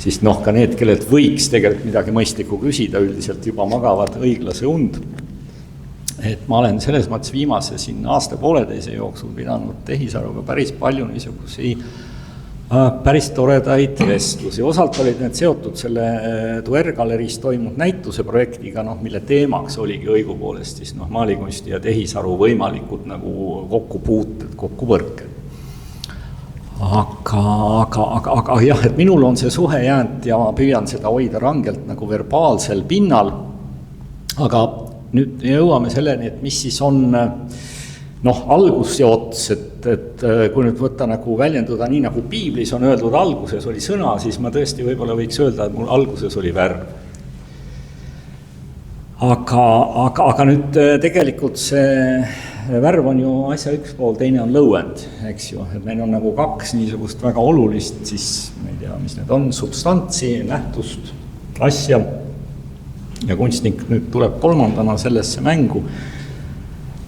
Siis ka need, kellelt võiks tegelikult midagi mõistlikku küsida, üldiselt juba magavad õiglase und. Et ma olen selles mõttes viimase siin aasta-pooleteise jooksul pidanud tehisaruga päris palju niisugusi päris toredaid vestlusi. Osalt olid need seotud selle Duer-galeriis toimunud näituse projektiga, mille teemaks oligi õigupoolest siis maalikunsti ja tehisaru võimalikud nagu kokkupuuted, kokkupõrked. Aga jah, et minul on see suhe jäänud ja ma püüan seda hoida rangelt nagu verbaalsel pinnal, aga nüüd jõuame selleni, et mis siis on algus ja ots, et kui nüüd võtta nagu väljenduda nii nagu piiblis on öeldud, alguses oli sõna, siis ma tõesti võib-olla võiks öelda, et mul alguses oli värv. Aga nüüd tegelikult see värv on ju asja üks pool, teine on lõuend, eks ju, et meil on nagu kaks niisugust väga olulist, siis ma ei tea, mis need on, substantsi, nähtust, asja ja kunstnik nüüd tuleb kolmandana sellesse mängu.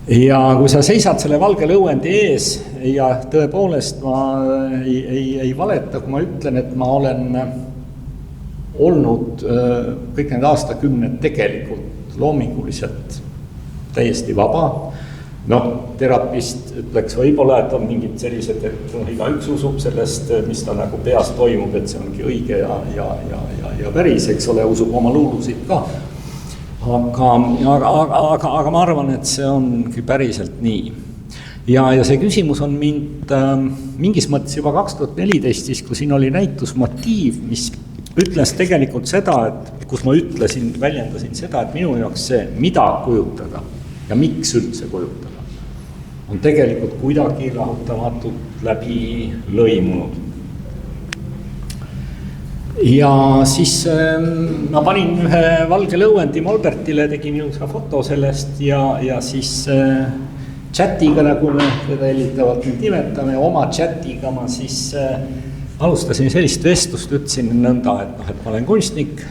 Ja kui sa seisad selle valge lõuendi ees ja tõepoolest ma ei valeta, kui ma ütlen, et ma olen olnud kõik need aastakümned tegelikult loominguliselt täiesti vaba. Terapist ütleks võib-olla, et on mingid sellised, et igaüks usub sellest, mis ta nagu peas toimub, et see ongi õige ja päris, eks ole, usub oma luulusid ka. Aga ma arvan, et see ongi päriselt nii. Ja see küsimus on mind mingis mõttes juba 2014, siis kui siin oli näitusmotiiv, mis ütles tegelikult seda, et kus ma väljendasin seda, et minu jaoks see, mida kujutada ja miks üldse kujutada, on tegelikult kuidagi lahutamatult läbi lõimunud. Ja siis ma panin ühe valge lõuendi Molbertile, tegin ilusa foto sellest ja siis chatiga, nagu me teda hellitavalt nüüd nimetame, oma chatiga ma siis alustasin sellist vestlust, ütlesin nõnda, et ma olen kunstnik,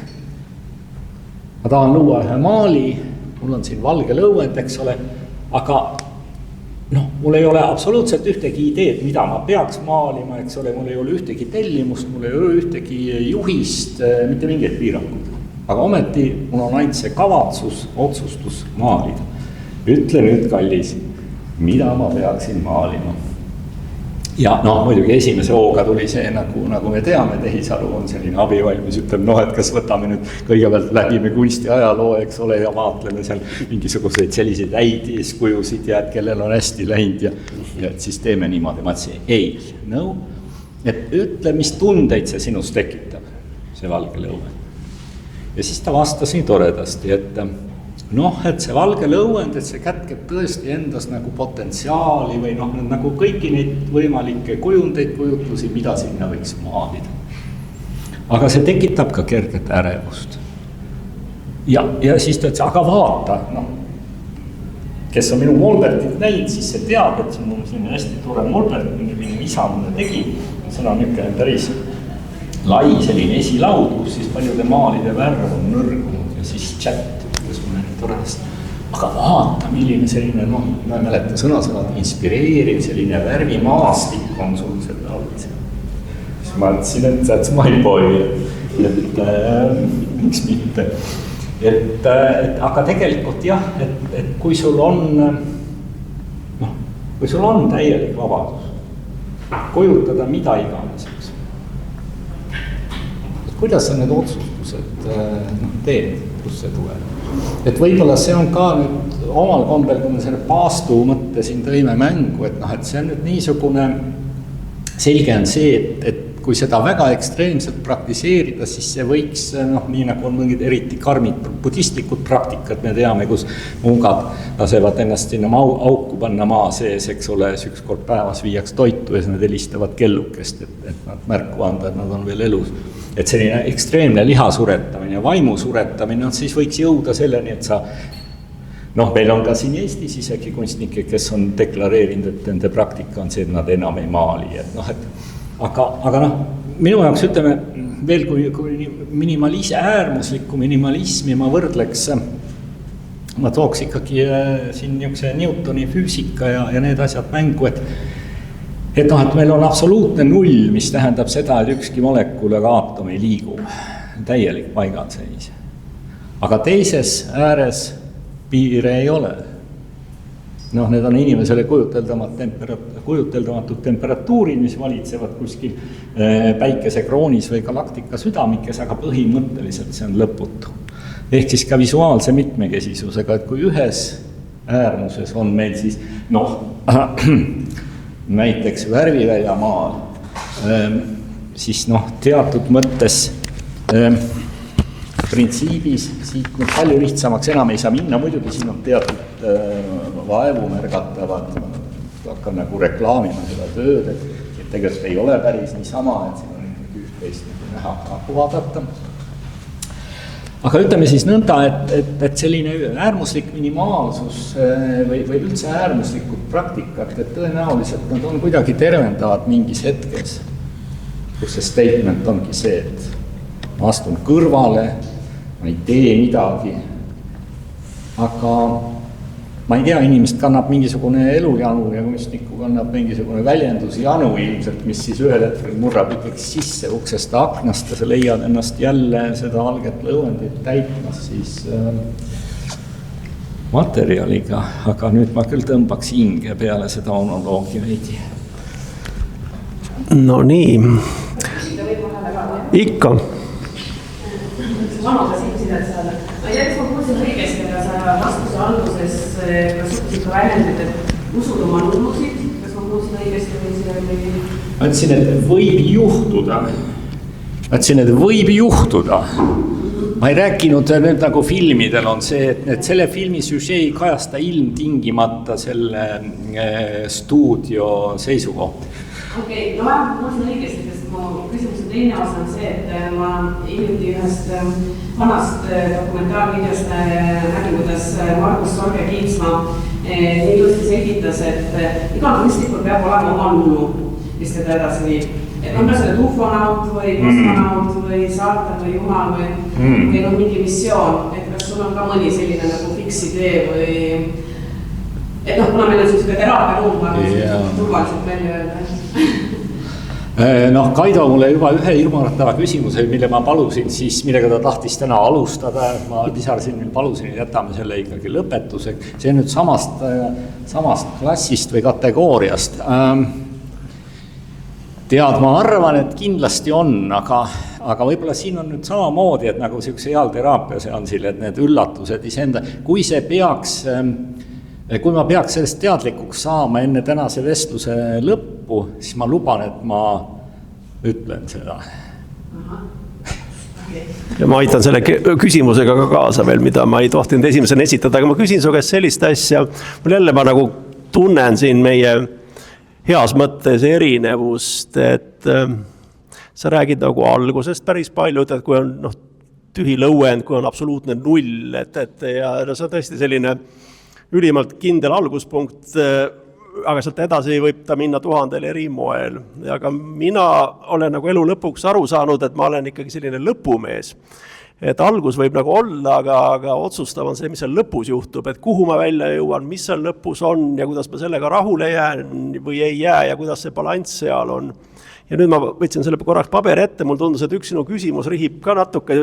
ma tahan luua ühe maali, mul on siin valge lõuend, eks ole, aga mul ei ole absoluutselt ühtegi ideed, mida ma peaks maalima, eks ole, mul ei ole ühtegi tellimust, mul ei ole ühtegi juhist, mitte mingeid piiranguid. Aga ometi mul on ainult see kavatsus, otsustus maalida. Ütle nüüd, kallis, mida ma peaksin maalima? Ja muidugi esimese hooga tuli see, nagu me teame, Tehisaru on selline abivalmis, ütleb, et kas võtame nüüd kõigepealt läbime kunsti ajaloo, eks ole, ja vaatleme seal mingisuguseid selliseid häid eeskujusid ja et kellel on hästi läinud ja et siis teeme niimoodi. Ma ütlesin, et ütle, mis tundeid see sinus tekitab, see valge lõuend. Ja siis ta vastas nii toredasti, et see valge lõuend, et see kätkeb tõesti endas nagu potentsiaali või nagu kõiki neid võimalikke kujundeid, kujutlusi, mida sinna võiks maalida. Aga see tekitab ka kerget ärevust. Ja siis ta ütles, aga vaata, kes on minu Molbertit näinud, siis see teab, et see on selline hästi tore Molbert, minu isa mulle tegi. See on niisugune päris lai selline esilaud, kus siis paljude maalide värv on nõrgunud ja siis chat. Toredast. Aga vaata, milline selline, ma ei mäleta sõna-sõnad, inspireeriv selline värvimaastik on sul selle all. Siis ma ütlesin, et that's my boy, et miks mitte. Aga tegelikult jah, et kui sul on täielik vabadus kujutada mida iganes, kuidas sa need otsustused teed, kus see tuleb? Et võib-olla see on ka nüüd omal kombel, kui me selle paastu mõtte siin tõime mängu, et see on nüüd niisugune, selge on see, et kui seda väga ekstreemselt praktiseerida, siis see võiks, nii nagu on mingid eriti karmid budistlikud praktikad, me teame, kus mungad lasevad ennast sinna auku panna maa sees, eks ole, üks kord päevas viiaks toitu ja siis nad helistavad kellukest, et nad märku anda, et nad on veel elus. Et selline ekstreemne liha suretamine ja vaimu suretamine, siis võiks jõuda selleni, et sa, meil on ka siin Eestis isegi kunstnikke, kes on deklareerinud, et nende praktika on see, et nad enam ei maali. Aga minu jaoks ütleme veel, kui äärmuslikku minimalismi ma võrdleks, ma tooks ikkagi siin niisuguse Newtoni füüsika ja need asjad mängu, et meil on absoluutne null, mis tähendab seda, et ükski molekul ega aatom ei liigu, täielik paigalseis. Aga teises ääres piire ei ole. Need on inimesele kujuteldamatud temperatuurid, mis valitsevad kuskil päikesekroonis või galaktika südamikes, aga põhimõtteliselt see on lõputu. Ehk siis ka visuaalse mitmekesisusega, et kui ühes äärmuses on meil siis, näiteks värviväljamaal, siis teatud mõttes printsiibis siit palju lihtsamaks enam ei saa minna, muidugi siin on teatud vaevu märgatavad, hakkan nagu reklaamima seda tööd, et tegelikult ei ole päris niisama, et siin on üht-teist näha vaadata. Aga ütleme siis nõnda, et selline äärmuslik minimaalsus või üldse äärmuslikud praktikad, et tõenäoliselt nad on kuidagi tervendavad mingis hetkes, kus see statement ongi see, et ma astun kõrvale, ma ei tee midagi, aga ma ei tea, inimest kannab mingisugune elujanu ja kunstnikku kannab mingisugune väljendusjanu ilmselt, mis siis ühel hetkel murrab ikkagi sisse uksest aknast ja sa leiad ennast jälle seda valget lõuendit täitmas siis materjaliga, aga nüüd ma küll tõmbaks hinge peale seda monoloogi veidi. No nii, ikka. Vanuses inimesed saada. Ma ei tea, kas ma kuulsin õigesti, aga sa vastuse alguses kasutasid ka väljendit, et usud oma nullusid. Kas ma kuulsin õigesti või see oli? Ma ütlesin, et võib juhtuda, mõtlesin, et võib juhtuda. Ma ei rääkinud nüüd nagu filmidel on see, et selle filmi süžee ei kajasta ilmtingimata selle stuudio seisukohti. Okei, no ma mõtlen õigesti, sest mu küsimuse teine osa on see, et ma hiljuti ühest vanast dokumentaalvideost nägin, kuidas Margus Sorge Kiitsmaa ilusti selgitas, et igal kunstnikul peab olema oma nunnu, mis teda edasi viib. Et on ka selle ufonaut või kosmonaut või saatan või jumal või on mingi missioon, et kas sul on ka mõni selline nagu fiks idee või et noh, kuna meil on selline teraapiaruum, turvaliselt välja öelda. Noh, Kaido mulle juba ühe hirmuäratava küsimuse, mille ma palusin siis, millega ta tahtis täna alustada, ma lisarsin, palusin, jätame selle ikkagi lõpetuseks. See on nüüd samast klassist või kategooriast. Tead, ma arvan, et kindlasti on, aga võib-olla siin on nüüd samamoodi, et nagu selline heal teraapia seansil, et need üllatused iseenda, kui ma peaks sellest teadlikuks saama enne tänase vestluse lõppu, siis ma luban, et ma ütlen seda. Ja ma aitan selle küsimusega ka kaasa veel, mida ma ei tohtinud esimesena esitada, aga ma küsin su käest sellist asja, mul jälle ma nagu tunnen siin meie heas mõttes erinevust, et sa räägid nagu algusest päris palju, et kui on tühi lõuend, kui on absoluutne null, ja see on tõesti selline ülimalt kindel alguspunkt, aga sealt edasi võib ta minna 1000 eri moel. Aga mina olen nagu elu lõpuks aru saanud, et ma olen ikkagi selline lõpumees. Et algus võib nagu olla, aga otsustav on see, mis seal lõpus juhtub, et kuhu ma välja jõuan, mis seal lõpus on ja kuidas ma sellega rahule jään või ei jää ja kuidas see balanss seal on. Ja nüüd ma võtsin selle korraks paberi ette, mul tundus, et üks sinu küsimus rihib ka natuke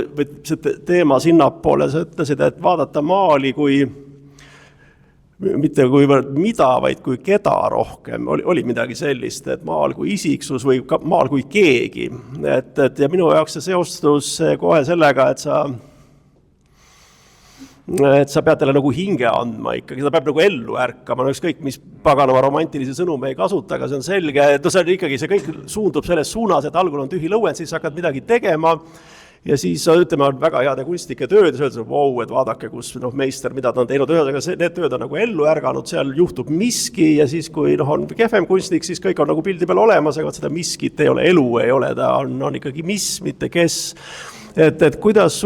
see teema sinnapoole, sa ütlesid, et vaadata maali kui mitte kuivõrd mida, vaid kui keda rohkem, oli midagi sellist, et maal kui isiksus või maal kui keegi. Ja minu jaoks see seostus kohe sellega, et sa pead talle nagu hinge andma ikkagi, ta peab nagu ellu ärkama, ükskõik mis paganama romantilisi sõnume ei kasuta, aga see on selge, et see on ikkagi, see kõik suundub selles suunas, et algul on tühi lõuend, siis hakkad midagi tegema. Ja siis ütleme, on väga heade kunstnike tööd ja öeldakse, et vaadake, kus meister, mida ta on teinud, aga need tööd on nagu ellu ärganud, seal juhtub miski ja siis kui on kehvem kunstnik, siis kõik on nagu pildi peal olemas, aga seda miskit ei ole, elu ei ole, ta on ikkagi mis, mitte kes. Et kuidas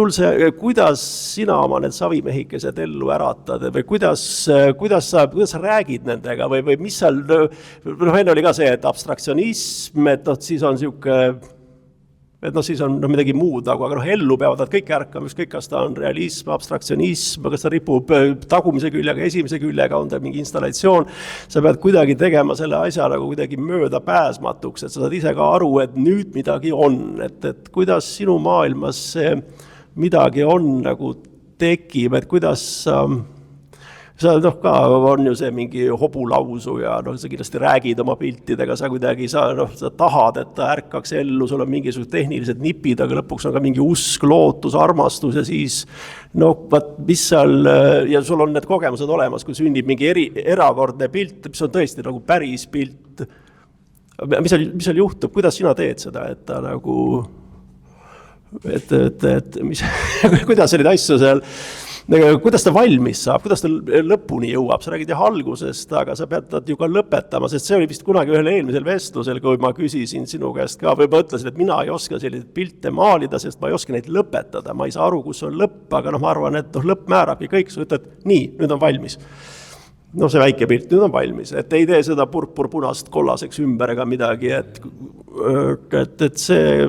sina oma need savimehikesed ellu äratad või kuidas sa räägid nendega või mis seal, enne oli ka see, et abstraktsionism, et siis on siuke siis on midagi muud, aga ellu peavad nad kõik ärkama, ükskõik kas ta on realism, abstraktsionism, kas ta ripub tagumise küljega, esimese küljega, on ta mingi installatsioon, sa pead kuidagi tegema selle asja nagu kuidagi mööda pääsmatuks, et sa saad ise ka aru, et nüüd midagi on, et kuidas sinu maailmas see midagi on nagu tekib, et kuidas sa ka on ju see mingi hobulausu ja sa kindlasti räägid oma piltidega, sa kuidagi sa tahad, et ta ärkaks ellu, sul on mingisugused tehnilised nipid, aga lõpuks on ka mingi usk, lootus, armastus ja siis mis seal, ja sul on need kogemused olemas, kui sünnib mingi erakordne pilt, mis on tõesti nagu päris pilt. Mis seal juhtub, kuidas sina teed seda, et ta nagu, kuidas selline asju seal, kuidas ta valmis saab, kuidas ta lõpuni jõuab, sa räägid algusest, aga sa pead ju ka lõpetama, sest see oli vist kunagi ühel eelmisel vestlusel, kui ma küsisin sinu käest ka, või ma ütlesin, et mina ei oska selliseid pilte maalida, sest ma ei oska neid lõpetada, ma ei saa aru, kus on lõpp, aga ma arvan, et lõpp määrabki kõik, sa ütled, nii, nüüd on valmis. See väike pilt, nüüd on valmis, et ei tee seda purpur-punast kollaseks ümber ega midagi, et see,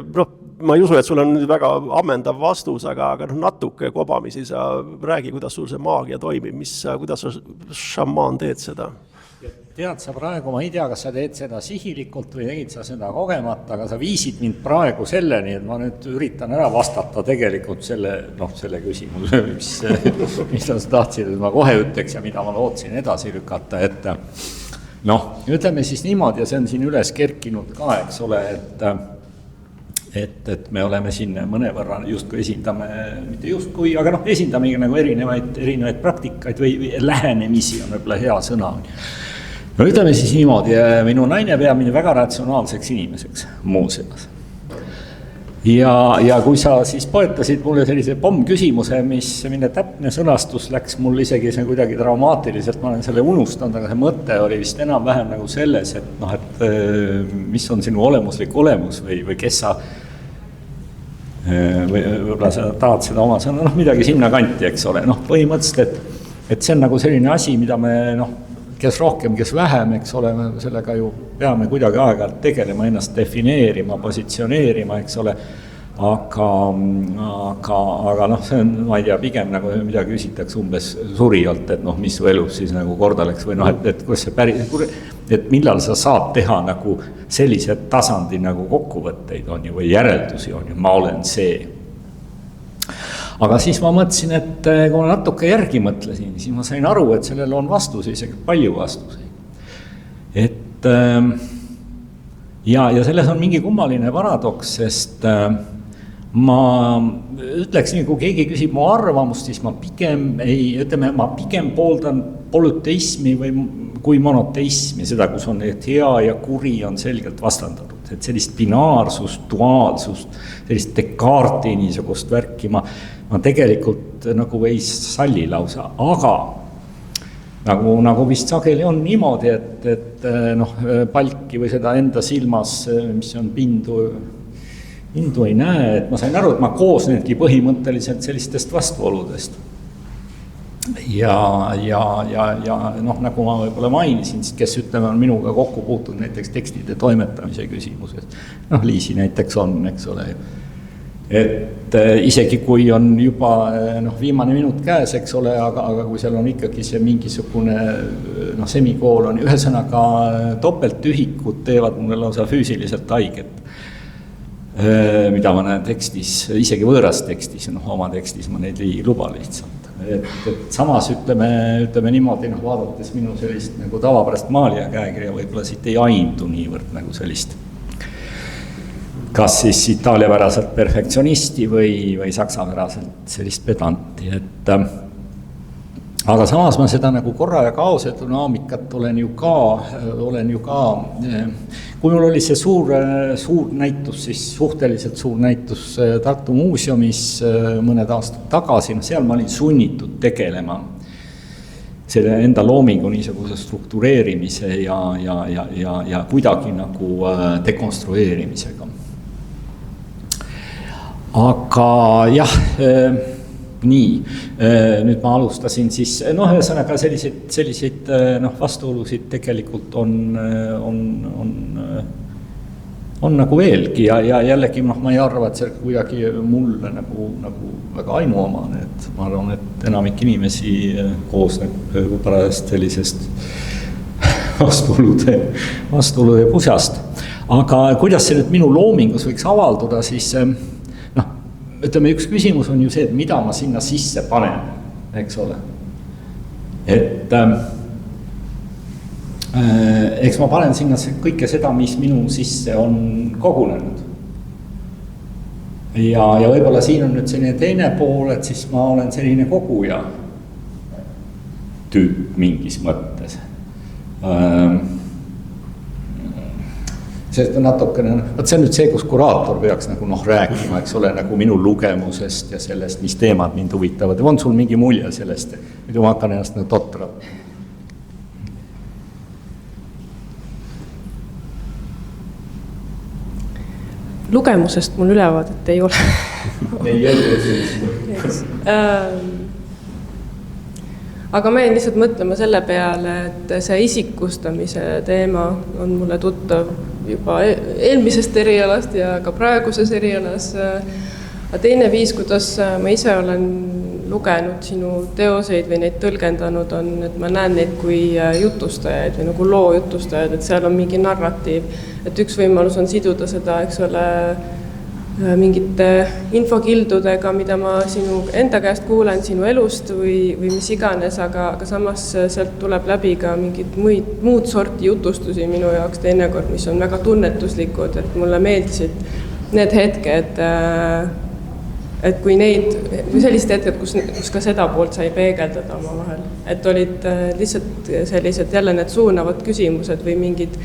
ma ei usu, et sul on nüüd väga ammendav vastus, aga natuke kobamisi sa räägi, kuidas sul see maagia toimib, kuidas sa šamaan teed seda? Tead sa praegu, ma ei tea, kas sa teed seda sihilikult või tegid sa seda kogemata, aga sa viisid mind praegu selleni, et ma nüüd üritan ära vastata tegelikult selle küsimuse, mis sa tahtsid, et ma kohe ütleks ja mida ma lootsin edasi lükata, et ütleme siis niimoodi, ja see on siin üles kerkinud ka, eks ole, et me oleme siin mõnevõrra justkui esindame, mitte justkui, aga esindame nagu erinevaid praktikaid või lähenemisi on võib-olla hea sõna. Ütleme siis niimoodi, minu naine peab mind väga ratsionaalseks inimeseks muuseas. ja kui sa siis poetasid mulle sellise pommküsimuse, mille täpne sõnastus läks mul isegi see kuidagi traumaatiliselt, ma olen selle unustanud, aga see mõte oli vist enam-vähem nagu selles, et noh, et mis on sinu olemuslik olemus või kes sa või võib-olla sa tahad seda oma sõna, noh midagi sinna kanti, eks ole, noh põhimõtteliselt, et see on nagu selline asi, mida me noh, kes rohkem, kes vähem, eks ole, sellega ju peame kuidagi aeg-ajalt tegelema, ennast defineerima, positsioneerima, eks ole, aga noh, see on, ma ei tea, pigem nagu midagi küsitakse umbes surijalt, et noh, mis su elus siis nagu korda läks või noh, et kuidas see et millal sa saad teha nagu sellise tasandi nagu kokkuvõtteid on ju, või järeldusi on ju, ma olen see. Aga siis ma mõtlesin, et kui ma natuke järgi mõtlesin, siis ma sain aru, et sellel on vastuseid, isegi palju vastuseid. Et ja selles on mingi kummaline paradoks, sest ma ütleks nii, kui keegi küsib mu arvamust, siis ma pigem pooldan polüteismi või kui monoteismi, seda, kus on hea ja kuri on selgelt vastandatud. Et sellist binaarsust, duaalsust, sellist Descartesi niisugust värki ma tegelikult nagu ei salli lausa, aga nagu vist sageli on niimoodi, et noh, palki või seda enda silmas, mis on pindu ei näe, et ma sain aru, et ma koosnengi põhimõtteliselt sellistest vastuoludest. Ja noh, nagu ma võib-olla mainisin, kes ütleme on minuga kokku puutunud näiteks tekstide toimetamise küsimuses. Noh, Liisi näiteks on, eks ole. Et isegi kui on juba noh, viimane minut käes, eks ole, aga kui seal on ikkagi see mingisugune noh, semikool on, ühesõnaga topeltühikud teevad mulle lausa füüsiliselt haiget. Mida ma näen tekstis, isegi võõras tekstis, noh, oma tekstis ma neid ei luba lihtsalt. Et samas ütleme niimoodi, noh, vaadates minu sellist nagu tavapärast maalija käekirja, võib-olla siit ei aindu niivõrd nagu sellist, kas siis itaaliapäraselt perfektsionisti või saksapäraselt sellist pedanti, et aga samas ma seda nagu korra ja kaose dünaamikat olen ju ka, kui mul oli see suur näitus, siis suhteliselt suur näitus Tartu Muuseumis mõned aastad tagasi, no seal ma olin sunnitud tegelema selle enda loomingu niisuguse struktureerimise ja kuidagi nagu dekonstrueerimisega. Aga jah, nii, nüüd ma alustasin siis, noh, ühesõnaga selliseid noh, vastuolusid tegelikult on nagu veelgi ja jällegi noh, ma ei arva, et see kuidagi mulle nagu väga ainuomane, et ma arvan, et enamik inimesi koosneb parajast sellisest vastuolude pusast. Aga kuidas see nüüd minu loomingus võiks avalduda, siis ütleme, üks küsimus on ju see, et mida ma sinna sisse panen, eks ole. Et eks ma panen sinna kõike seda, mis minu sisse on kogunenud. Ja võib-olla siin on nüüd selline teine pool, et siis ma olen selline koguja tüüp mingis mõttes. See natukene, see on nüüd see, kus kuraator peaks nagu noh rääkima, eks ole, nagu minu lugemusest ja sellest, mis teemad mind huvitavad. Ja on sul mingi mulje sellest, muidu ma hakkan ennast nagu totrama. Lugemusest mul ülevaadet ei ole. Aga ma jäin lihtsalt mõtlema selle peale, et see isikustamise teema on mulle tuttav juba eelmisest erialast ja ka praeguses erialas. Teine viis, kuidas ma ise olen lugenud sinu teoseid või neid tõlgendanud on, et ma näen neid kui jutustajaid või nagu loo jutustajad, et seal on mingi narratiiv. Et üks võimalus on siduda seda, eks ole, mingite infokildudega, mida ma sinu enda käest kuulen sinu elust või mis iganes, aga samas sealt tuleb läbi ka mingid muud sorti jutustusi minu jaoks teinekord, mis on väga tunnetuslikud, et mulle meeldisid need hetked, et kui sellised hetked, kus ka seda poolt sai peegeldada oma vahel, et olid lihtsalt sellised jälle need suunavad küsimused või mingid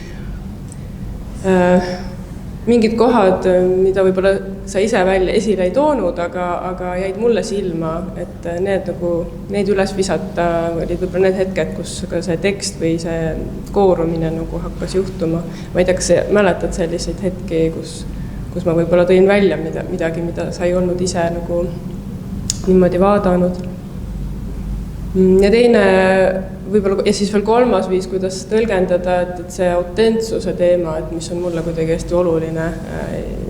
mingid kohad, mida võib-olla sa ise välja esile ei toonud, aga jäid mulle silma, et need üles visata olid võib-olla need hetked, kus ka see tekst või see koorumine nagu hakkas juhtuma. Ma ei tea, kas mäletad selliseid hetki, kus ma võib-olla tõin välja midagi, mida sa ei olnud ise nagu niimoodi vaadanud. Ja teine võib-olla, ja siis veel kolmas viis, kuidas tõlgendada, et see autentsuse teema, et mis on mulle kuidagi hästi oluline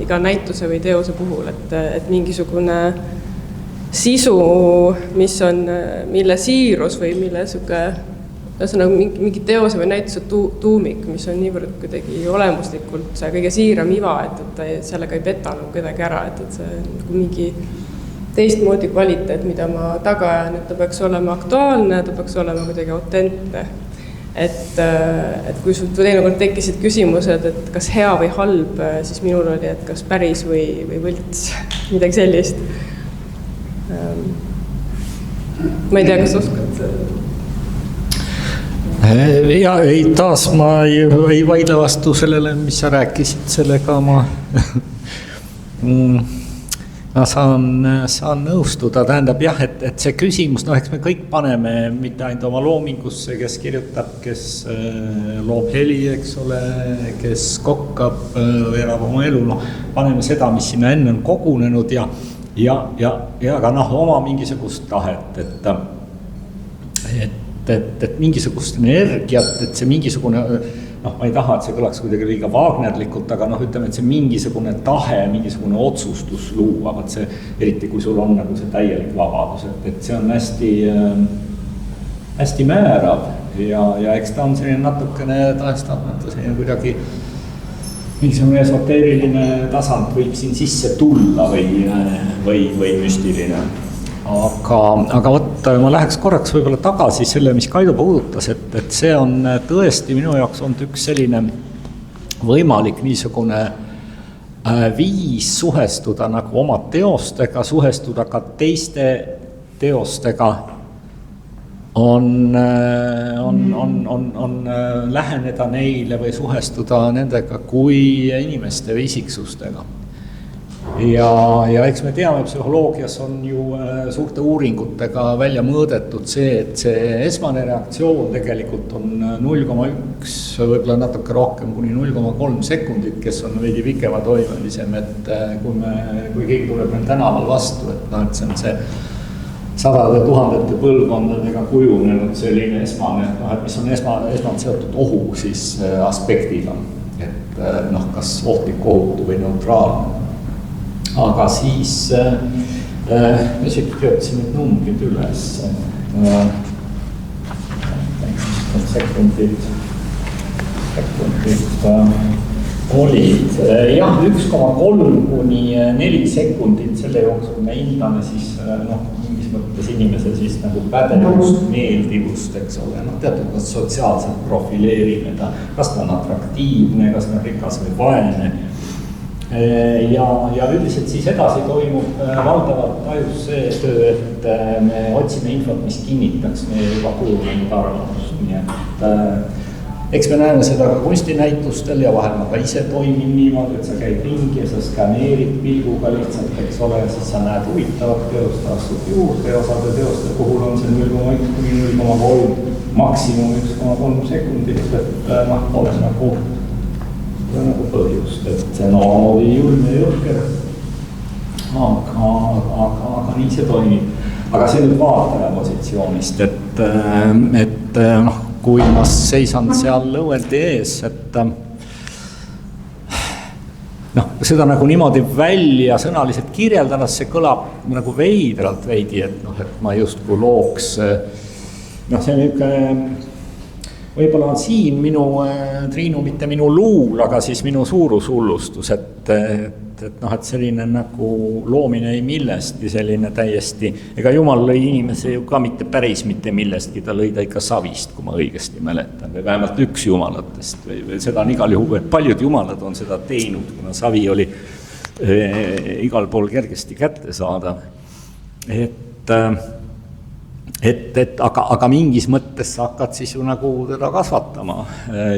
iga näituse või teose puhul, et mingisugune sisu, mille siirus või mille mingi teose või näituse tuumik, mis on niivõrd kuidagi olemuslikult see kõige siiram iva, et sellega ei petanud kedagi ära, et see nagu mingi teistmoodi kvaliteet, mida ma taga ajan, et ta peaks olema aktuaalne, ta peaks olema kuidagi autentne. Et kui sul teinekord tekkisid küsimused, et kas hea või halb, siis minul oli, et kas päris või võlts, midagi sellist. Ma ei tea, kas oskad Ja taas ma ei vaidle vastu sellele, mis sa rääkisid, sellega ma saan nõustuda, tähendab jah, et see küsimus, eks me kõik paneme mitte ainult oma loomingusse, kes kirjutab, kes loob heli, eks ole, kes kokkab, elab oma elu, paneme seda, mis sinna enne on kogunenud ja ka oma mingisugust tahet, et mingisugust energiat, et see mingisugune ma ei taha, et see kõlaks kuidagi liiga Wagnerlikult, aga ütleme, et see mingisugune tahe, mingisugune otsustus luua, see, eriti kui sul on nagu see täielik vabadus, et see on hästi määrav ja eks ta on selline natukene taestamata, selline kuidagi mingisugune esoteeriline tasand võib siin sisse tulla või müstiline. Aga võtta, ma läheks korraks võib-olla tagasi selle, mis Kaido puudutas, et see on tõesti minu jaoks olnud üks selline võimalik niisugune viis suhestuda nagu oma teostega, suhestuda ka teiste teostega, on läheneda neile või suhestuda nendega kui inimeste või isiksustega. Ja eks me teame, psühholoogias on ju suurte uuringutega välja mõõdetud see, et see esmane reaktsioon tegelikult on 0,1, võib-olla natuke rohkem kuni 0,3 sekundit, kes on veidi pikema toimelisem, et kui keegi tuleb meil tänaval vastu, et see on see sadade tuhandete põlvkondadega kujunenud selline esmane, et mis on esmalt seotud ohu siis aspektiga, et kas ohtlik, ohutu või neutraalne. Aga siis me kirjutasin need numbrid üles. Sekundid olid jah, 1,3 kuni 4 sekundit selle jooksul me hindame siis mingis mõttes inimese siis nagu pädevust, meeldivust, eks ole, teatud sotsiaalselt profileerime ta, kas ta on atraktiivne, kas ta on rikas või vaene. Ja üldiselt siis edasi toimub valdavalt ajus see töö, et me otsime infot, mis kinnitaks meie juba kujunenud arvamust. Nii et eks me näeme seda ka kunstinäitustel ja vahel ma ka ise toimin niimoodi, et sa käid ringi ja sa skaneerid pilguga lihtsalt, eks ole, ja siis sa näed huvitavat teost, astud juurde ja osade teoste puhul on see 0,1 kuni 0,3, maksimum 1,3 sekundit, et pole nagu põhjust, et see oli julm ja jõhker, aga nii see toimib. Aga see nüüd vaataja positsioonist, et kui ma seisan seal õueldi ees, et seda nagu niimoodi välja sõnaliselt kirjeldades, see kõlab nagu veidralt veidi, et ma justkui looks, see on niisugune võib-olla on siin minu, Triinu, mitte minu luul, aga siis minu suurushullustus, et selline nagu loomine ei millestki, selline täiesti, ega Jumal lõi inimese ju ka mitte päris mitte millestki, ta lõi ta ikka savist, kui ma õigesti mäletan, või vähemalt üks jumalatest, või seda on igal juhul, et paljud jumalad on seda teinud, kuna savi oli igal pool kergesti kätte saada. aga mingis mõttes sa hakkad siis ju nagu teda kasvatama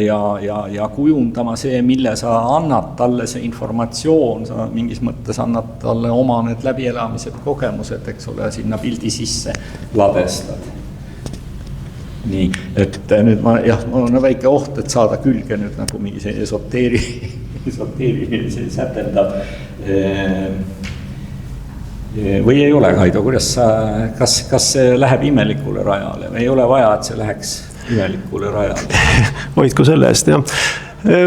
ja kujundama see, mille sa annad talle, see informatsioon, sa mingis mõttes annad talle oma need läbielamised, kogemused, eks ole, sinna pildi sisse ladestad. Nii, et nüüd mul on väike oht, et saada külge nüüd nagu mingi see esoteeriline sätendab. Või ei ole, Kaido, kuidas sa, kas see läheb imelikule rajale või ei ole vaja, et see läheks imelikule rajale? Hoidku selle eest, jah.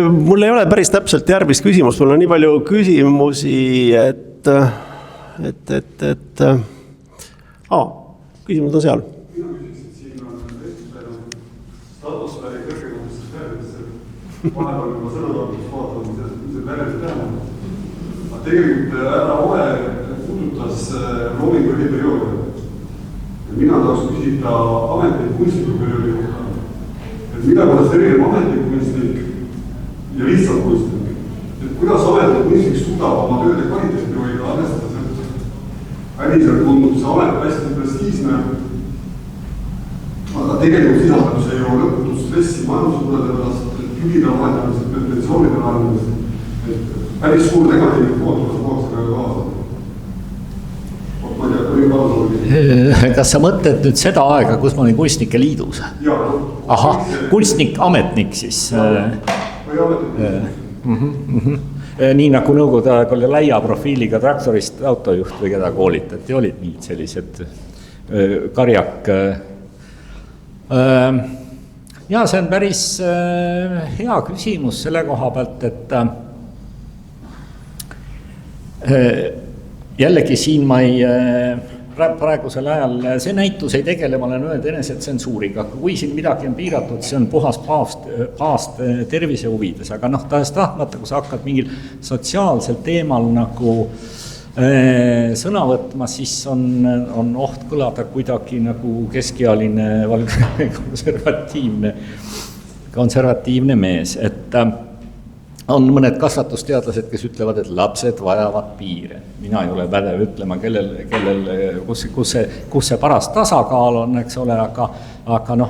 Mul ei ole päris täpselt järgmist küsimust, mul on nii palju küsimusi, küsimused on seal. Atmosfääri kõrgematesse sfääridesse vahepeal juba sõnadavust vaatama, mis see väljast teha. Aga tegelikult ära Ohe puudutas loomingu perioodi. Mina tahaks küsida ametliku kunstniku perioodi kohta. Et mida kuidas erineb ametliku kunstnik ja lihtsalt kunstnik? Et kuidas ametliku kunstnik suudab oma tööde kvaliteeti hoida arvestades, et äriselt tundub see amet hästi prestiisne, aga tegelikult sisaldab see ju lõputut stressi majandusmurede pärast, juhida vahetamised, pretenssioonide lahendamised, et päris suur negatiivne footokas maaks sellega kaasa. Ma ei tea, kui kaasa. Kas sa mõtled nüüd seda aega, kus ma olin kunstnike liidus? Ahah, kunstnik-ametnik siis. Või ametnik. Nii nagu nõukogude aeg oli laia profiiliga traktorist autojuht või keda koolitati, olid nii sellised karjak. Ja see on päris hea küsimus selle koha pealt, et jällegi siin ma ei praegusel ajal, see näitus ei tegele, ma olen öelnud enesetsensuuriga, kui siin midagi on piiratud, see on puhas paast tervise huvides, aga tahes-tahtmata, kui sa hakkad mingil sotsiaalsel teemal nagu sõna võtma, siis on oht kõlada kuidagi nagu keskealine konservatiivne mees, et on mõned kasvatusteadlased, kes ütlevad, et lapsed vajavad piire. Mina ei ole pädev ütlema, kus see paras tasakaal on, eks ole, aga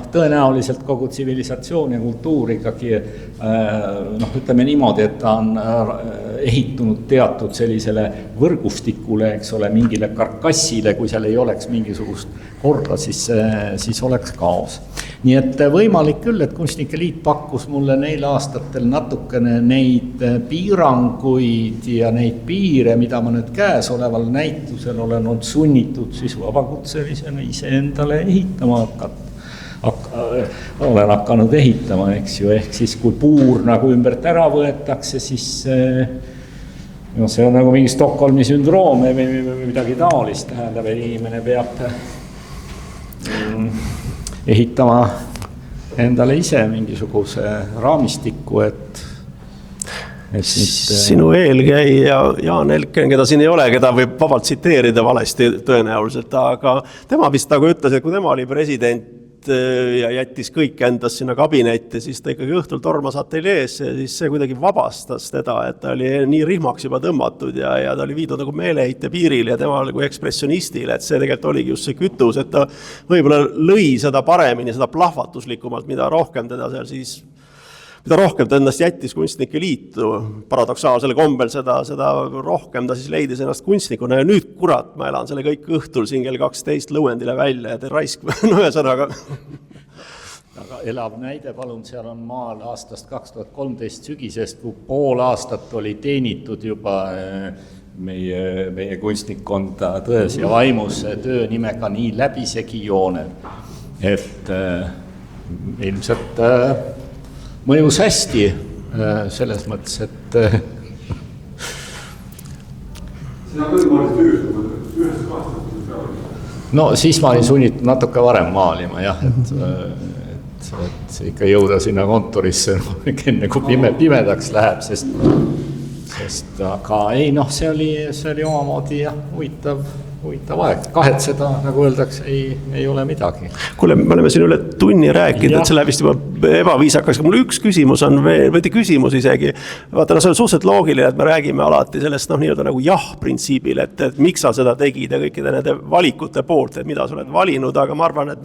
tõenäoliselt kogu tsivilisatsioon ja kultuur ikkagi, ütleme niimoodi, et ta on ehitunud teatud sellisele võrgustikule, eks ole, mingile karkassile, kui seal ei oleks mingisugust korda, siis oleks kaos. Nii et võimalik küll, et Kunstnike Liit pakkus mulle neil aastatel natukene neid piiranguid ja neid piire, mida ma nüüd käesoleval näitusel olen olnud sunnitud siis vabakutselisena iseendale ehitama hakata. Olen hakanud ehitama, eks ju, ehk siis kui puur nagu ümbert ära võetakse, siis see on nagu mingi Stockholmi sündroom või midagi taolist, tähendab, et inimene peab ehitama endale ise mingisuguse raamistiku, et sinu eelkäija Jaan Elken, keda siin ei ole, keda võib vabalt tsiteerida valesti tõenäoliselt, aga tema vist nagu ütles, et kui tema oli president ja jättis kõik endas sinna kabinetti, siis ta ikkagi õhtul tormas ateljeesse ja siis see kuidagi vabastas teda, et ta oli nii rihmaks juba tõmmatud ja ta oli viidud nagu meeleheite piiril ja tema oli kui ekspressionistil, et see tegelikult oligi just see kütus, et ta võib-olla lõi seda paremini, seda plahvatuslikumalt, mida rohkem teda seal siis mida rohkem ta ennast jättis Kunstnike Liitu, paradoksaalsele kombel seda rohkem ta siis leidis ennast kunstnikuna ja nüüd kurat, ma elan selle kõik õhtul siin kell 12 lõuendile välja ja te raisk, ühesõnaga. Aga elav näide, palun, seal on maal aastast 2013 sügisest, kui pool aastat oli teenitud juba meie kunstnikkonda tões ja vaimus töö nimega Nii läbisegi joonel, et ilmselt mõjus hästi selles mõttes, et sina küll ma olid ühest kahest peale. No siis ma olin sunnitud natuke varem maalima, jah, et ikka jõuda sinna kontorisse enne kui pimedaks läheb, sest aga ei, see oli omamoodi jah, huvitav huvitav aeg, kahetseda, nagu öeldakse, ei ole midagi. Kuule, me oleme siin üle tunni rääkinud, et see läheb vist juba ebaviisakaks, aga mul üks küsimus on veel, või küsimus isegi. Vaata, see on suhteliselt loogiline, et me räägime alati sellest nii-öelda nagu jah-printsiibil, et miks sa seda tegid ja kõikide nende valikute poolt, et mida sa oled valinud, aga ma arvan, et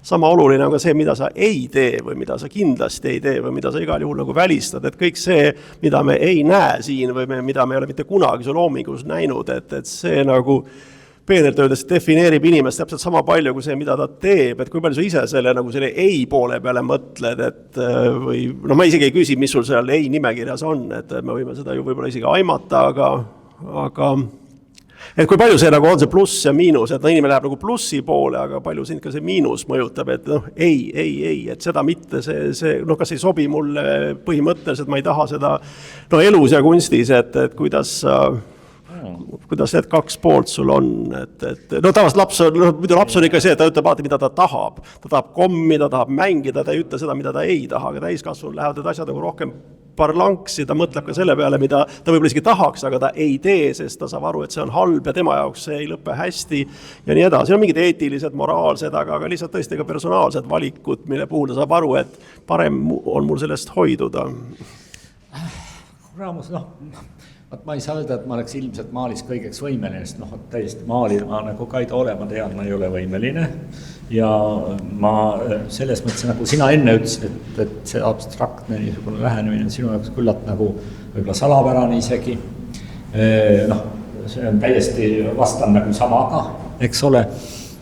sama oluline on ka see, mida sa ei tee või mida sa kindlasti ei tee või mida sa igal juhul nagu välistad, et kõik see, mida me ei näe siin või mida me ei ole mitte kunagi su loomingus näinud, et see nagu peenelt öeldes defineerib inimest täpselt sama palju kui see, mida ta teeb, et kui palju sa ise selle ei poole peale mõtled, et või ma isegi ei küsi, mis sul seal ei nimekirjas on, et me võime seda ju võib-olla isegi aimata, aga et kui palju see nagu on see pluss ja miinus, et inimene läheb nagu plussi poole, aga palju sind ka see miinus mõjutab, et ei, et seda mitte, see kas ei sobi mulle põhimõtteliselt, ma ei taha seda elus ja kunstis, et kuidas need kaks poolt sul on, et tavaliselt laps on ikka see, et ta ütleb vaata, mida ta tahab kommi, ta tahab mängida, ta ei ütle seda, mida ta ei taha, aga täiskasvanud lähevad need asjad nagu rohkem parlanksi, ta mõtleb ka selle peale, mida ta võib-olla isegi tahaks, aga ta ei tee, sest ta saab aru, et see on halb ja tema jaoks see ei lõpe hästi ja nii edasi. On mingid eetilised, moraalsed, aga lihtsalt tõesti ka personaalsed valikud, mille puhul ta saab aru, et parem on mul sellest hoiduda. Raamus, ma ei saa öelda, et ma oleks ilmselt maalis kõigeks võimeline, sest täiesti maali ma nagu Kaido olema tean, ma ei ole võimeline ja ma selles mõttes, nagu sina enne ütlesid, et see abstraktne niisugune lähenemine on sinu jaoks küllalt nagu võib-olla salapärane isegi. See on täiesti vastan nagu samaga, eks ole.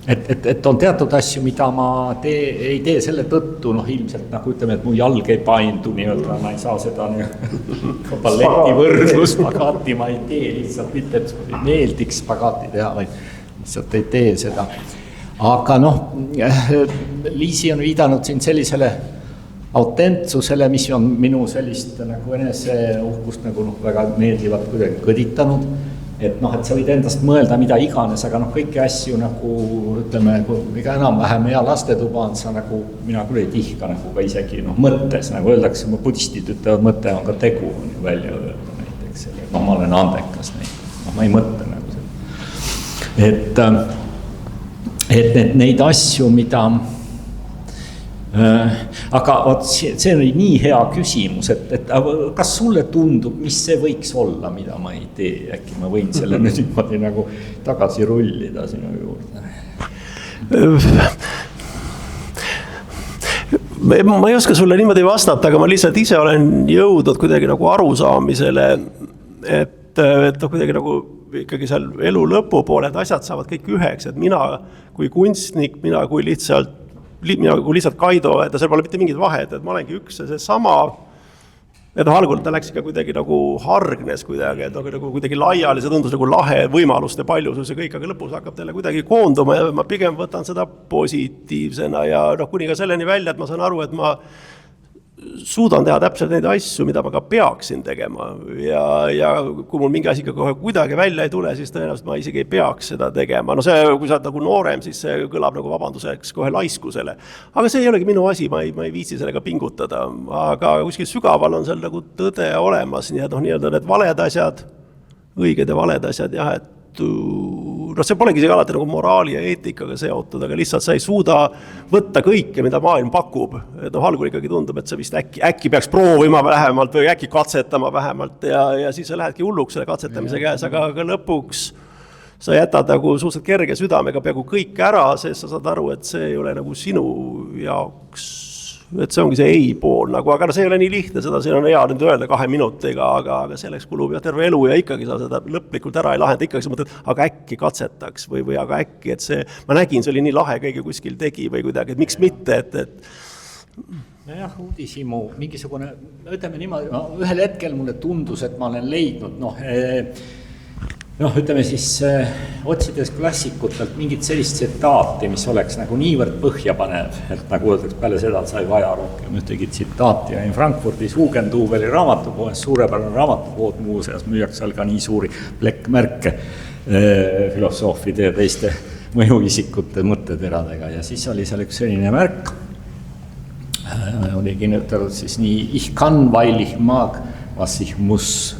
Et on teatud asju, mida ma ei tee selle tõttu, ilmselt nagu ütleme, et mu jalg ei paindu nii-öelda, ma ei saa seda balleti võrdlus, spagaati ma ei tee lihtsalt mitte, et meeldiks spagaati teha, vaid lihtsalt ei tee seda. Aga Liisi on viidanud siin sellisele autentsusele, mis on minu sellist nagu eneseuhkust nagu väga meeldivat kuidagi kõditanud. Et sa võid endast mõelda mida iganes, aga kõiki asju nagu ütleme, kui enam-vähem hea lastetuba on, sa nagu, mina küll ei tihka nagu ka isegi mõttes, nagu öeldakse, budistid ütlevad, mõte on ka tegu on ju välja öelda näiteks, ma olen andekas näiteks, ma ei mõtle nagu seda. Et neid asju, mida aga see oli nii hea küsimus, et kas sulle tundub, mis see võiks olla, mida ma ei tee, äkki ma võin selle nüüd niimoodi nagu tagasi rullida sinu juurde? Ma ei oska sulle niimoodi vastata, aga ma lihtsalt ise olen jõudnud kuidagi nagu arusaamisele, et kuidagi nagu ikkagi seal elu lõpu poole, et asjad saavad kõik üheks, et mina kui kunstnik, mina kui lihtsalt Kaido, et seal pole mitte mingid vahed, et ma olengi üks see sama, et algul ta läks ikka kuidagi nagu hargnes kuidagi, et nagu kuidagi laiali, see tundus nagu lahe võimaluste paljusus ja kõik, aga lõpus hakkab teile kuidagi koonduma ja ma pigem võtan seda positiivsena ja kuni ka selleni välja, et ma saan aru, et ma suudan teha täpselt neid asju, mida ma ka peaksin tegema ja kui mul mingi asi kohe kuidagi välja ei tule, siis tõenäoliselt ma isegi ei peaks seda tegema. See, kui sa oled nagu noorem, siis see kõlab nagu vabanduseks kohe laiskusele. Aga see ei olegi minu asi, ma ei viitsi sellega pingutada, aga kuskil sügaval on seal nagu tõde olemas, nii et nii-öelda need valed asjad, õiged ja valed asjad, jah, et see polegi isegi alati nagu moraali ja eetikaga seotud, aga lihtsalt sa ei suuda võtta kõike, mida maailm pakub. Et algul ikkagi tundub, et sa vist äkki peaks proovima vähemalt või äkki katsetama vähemalt ja siis sa lähedki hulluks selle katsetamise käes, aga lõpuks sa jätad nagu suhteliselt kerge südamega peaaegu kõik ära, sest sa saad aru, et see ei ole nagu sinu jaoks, et see ongi see ei pool, aga see ei ole nii lihtne, seda siin on hea nüüd öelda 2 minutiga, aga selleks kulub ja terve elu ja ikkagi sa seda lõplikult ära ei lahenda, ikkagi sa mõtled, aga äkki katsetaks või aga äkki, et see, ma nägin, see oli nii lahe, keegi kuskil tegi või kuidagi, et miks mitte, Nojah, uudishimu, mingisugune, ütleme niimoodi, ühel hetkel mulle tundus, et ma olen leidnud, ütleme siis otsides klassikutelt mingit sellist tsitaati, mis oleks nagu niivõrd põhjapanev, et nagu öeldaks peale seda, et sa ei vaja rohkem ühtegi tsitaati. Ja Frankfurdis Hugendubeli raamatupoes, suurepärane raamatupood muuseas, müüaks seal ka nii suuri plekkmärke filosoofide ja teiste mõjuisikute mõtteteradega. Ja siis oli seal üks selline märk, oli kinnitatud siis nii, ich kann, weil ich mag, was ich muss.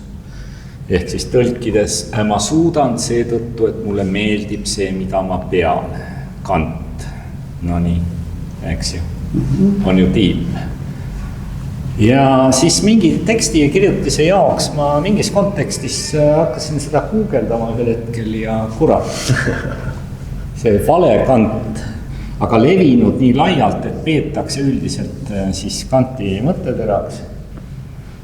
ehk siis tõlkides ma suudan seetõttu, et mulle meeldib see, mida ma pean. Kant. No nii, eks ju. On ju tiim. Ja siis mingi teksti ja kirjutise jaoks ma mingis kontekstis hakkasin seda guugeldama ühel hetkel ja kurat. See vale Kant, aga levinud nii laialt, et peetakse üldiselt siis Kanti mõtteteraks.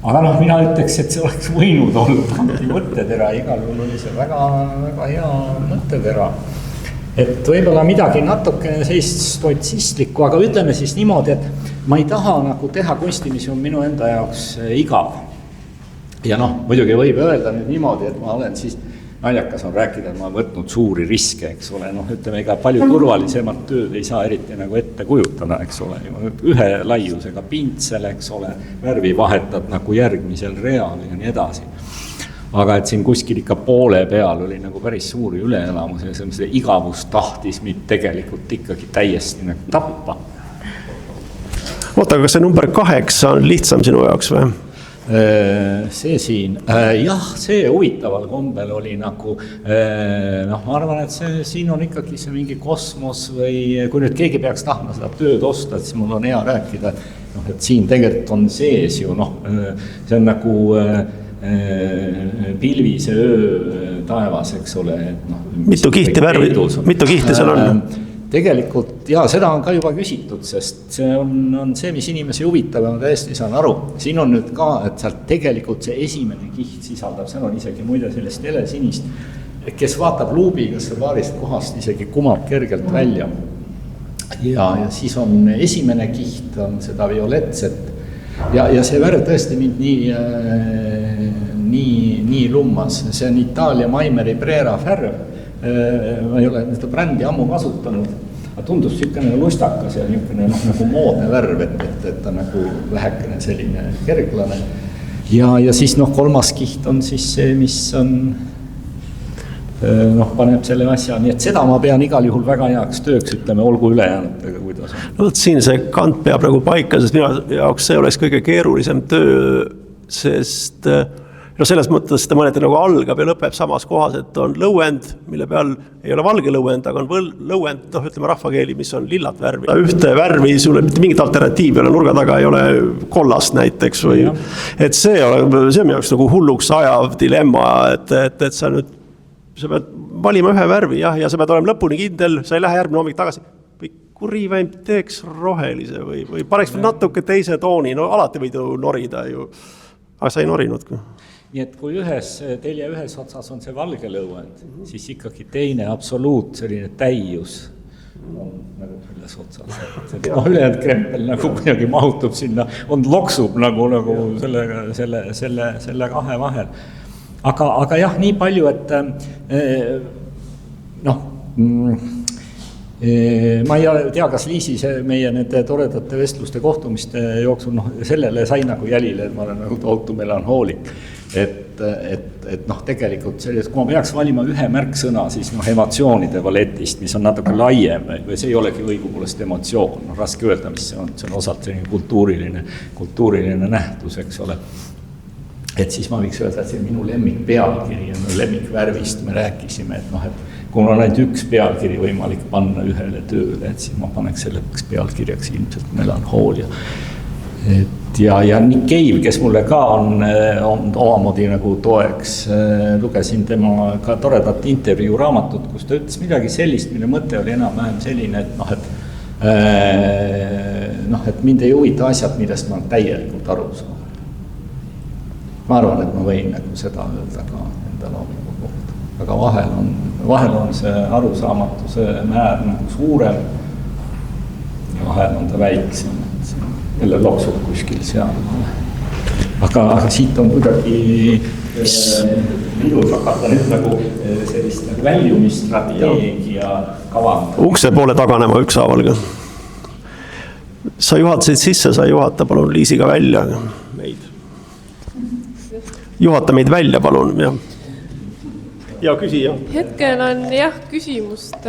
Aga noh, mina ütleks, et see oleks võinud olla Kanti mõttetera, igal juhul oli see väga, väga hea mõttetera. Et võibolla midagi natuke sellist stoitsistlikku, aga ütleme siis niimoodi, et ma ei taha nagu teha kunsti, mis on minu enda jaoks igav. Ja noh, muidugi võib öelda nüüd niimoodi, et ma olen siis, naljakas on rääkida, et ma olen võtnud suuri riske, eks ole, noh, ütleme, ega palju turvalisemat tööd ei saa eriti nagu ette kujutada, eks ole, ühe laiusega pintsel, eks ole, värvi vahetad nagu järgmisel real ja nii edasi. Aga et siin kuskil ikka poole peal oli nagu päris suuri üleelamus ja see igavus tahtis mind tegelikult ikkagi täiesti nagu tappa. Oota, kas see number 8 on lihtsam sinu jaoks või? See siin, jah, see huvitaval kombel oli nagu, noh, ma arvan, et see, siin on ikkagi see mingi kosmos või kui nüüd keegi peaks tahtma seda tööd osta, siis mul on hea rääkida, noh, et siin tegelikult on sees ju, noh, see on nagu pilvise öö taevas, eks ole. No, mitu kihti seal on? Tegelikult, ja seda on ka juba küsitud, sest see on see, mis inimesi huvitab ja ma täiesti saan aru. Siin on nüüd ka, et sealt tegelikult see esimene kiht sisaldab, seal on isegi muide sellest helesinist, kes vaatab luubiga see paarist kohast isegi kumab kergelt välja. Ja siis on esimene kiht, on seda violetset. Ja see värv tõesti mind nii lummas. See on Itaalia Maimeri Brera färv. Ma ei ole seda brändi ammu kasutanud. Aga tundus niisugune lustakas ja niisugune nagu moodne värv, et ta nagu vähekene selline kerglane. Ja siis kolmas kiht on siis see, mis on paneb selle asja, nii et seda ma pean igal juhul väga heaks tööks, ütleme, olgu ülejäänutega, kuidas on. No siin see Kant peab nagu paika, sest minu jaoks see oleks kõige keerulisem töö, sest selles mõttes ta mõneti nagu algab ja lõpeb samas kohas, et on lõuend, mille peal ei ole valge lõuend, aga on lõuend, ütleme rahvakeeli, mis on lillat värvi. Ühte värvi, sul mitte mingit alternatiivi ei ole, nurga taga ei ole kollast näiteks või, et see on minu jaoks nagu hulluks ajav dilemma, et sa nüüd sa pead valima ühe värvi ja sa pead olema lõpuni kindel, sa ei lähe järgmine hommik tagasi või kuriväim teeks rohelise või paneks natuke teise tooni, no alati võid ju norida ju, aga sa ei norinudki. Nii et kui telje ühes otsas on see valge lõuend, siis ikkagi teine absoluut, selline täius on nagu selles otsas. Ülejäänud krempel nagu kuidagi mahutub sinna, loksub nagu selle kahe vahel. Aga jah, nii palju, et ma ei tea, kas Liisi meie nende toredate vestluste kohtumiste jooksul sellele sai nagu jälile, et ma olen nagu tohutu melanhoolik. Et tegelikult sellest, kui ma peaks valima ühe märksõna, siis emotsioonide valetist, mis on natuke laiem, või see ei olegi õigupoolest emotsioon, raske öelda, mis see on osalt selline kultuuriline nähtus, eks ole. Et siis ma võiks öelda, et see minu lemmik pealkiri ja minu lemmik värvist me rääkisime, et kui mul on ainult üks pealkiri võimalik panna ühele tööle, et siis ma paneks selleks pealkirjaks ilmselt melanhoolia. Ja Nick Cave, kes mulle ka on omamoodi nagu toeks, lugesin tema ka toredat intervjuu raamatut, kus ta ütles midagi sellist, mille mõte oli enam-vähem selline, et mind ei huvita asjad, millest ma täielikult aru saan. Ma arvan, et ma võin nagu seda öelda ka enda loomingu kohta. Aga vahel on see arusaamatuse määr nagu suurem ja vahel on ta väiksem, et see jälle loksub kuskil seal. Aga siit on kuidagi minul hakata nüüd nagu sellist väljumisstrateegia kavandada. Ukse poole taganema ükshaavalga. Sa juhatasid sisse, sa juhata palun Liisiga välja meid. Juhata meid välja, palun. Ja küsi, jah. Hetkel on jah küsimust.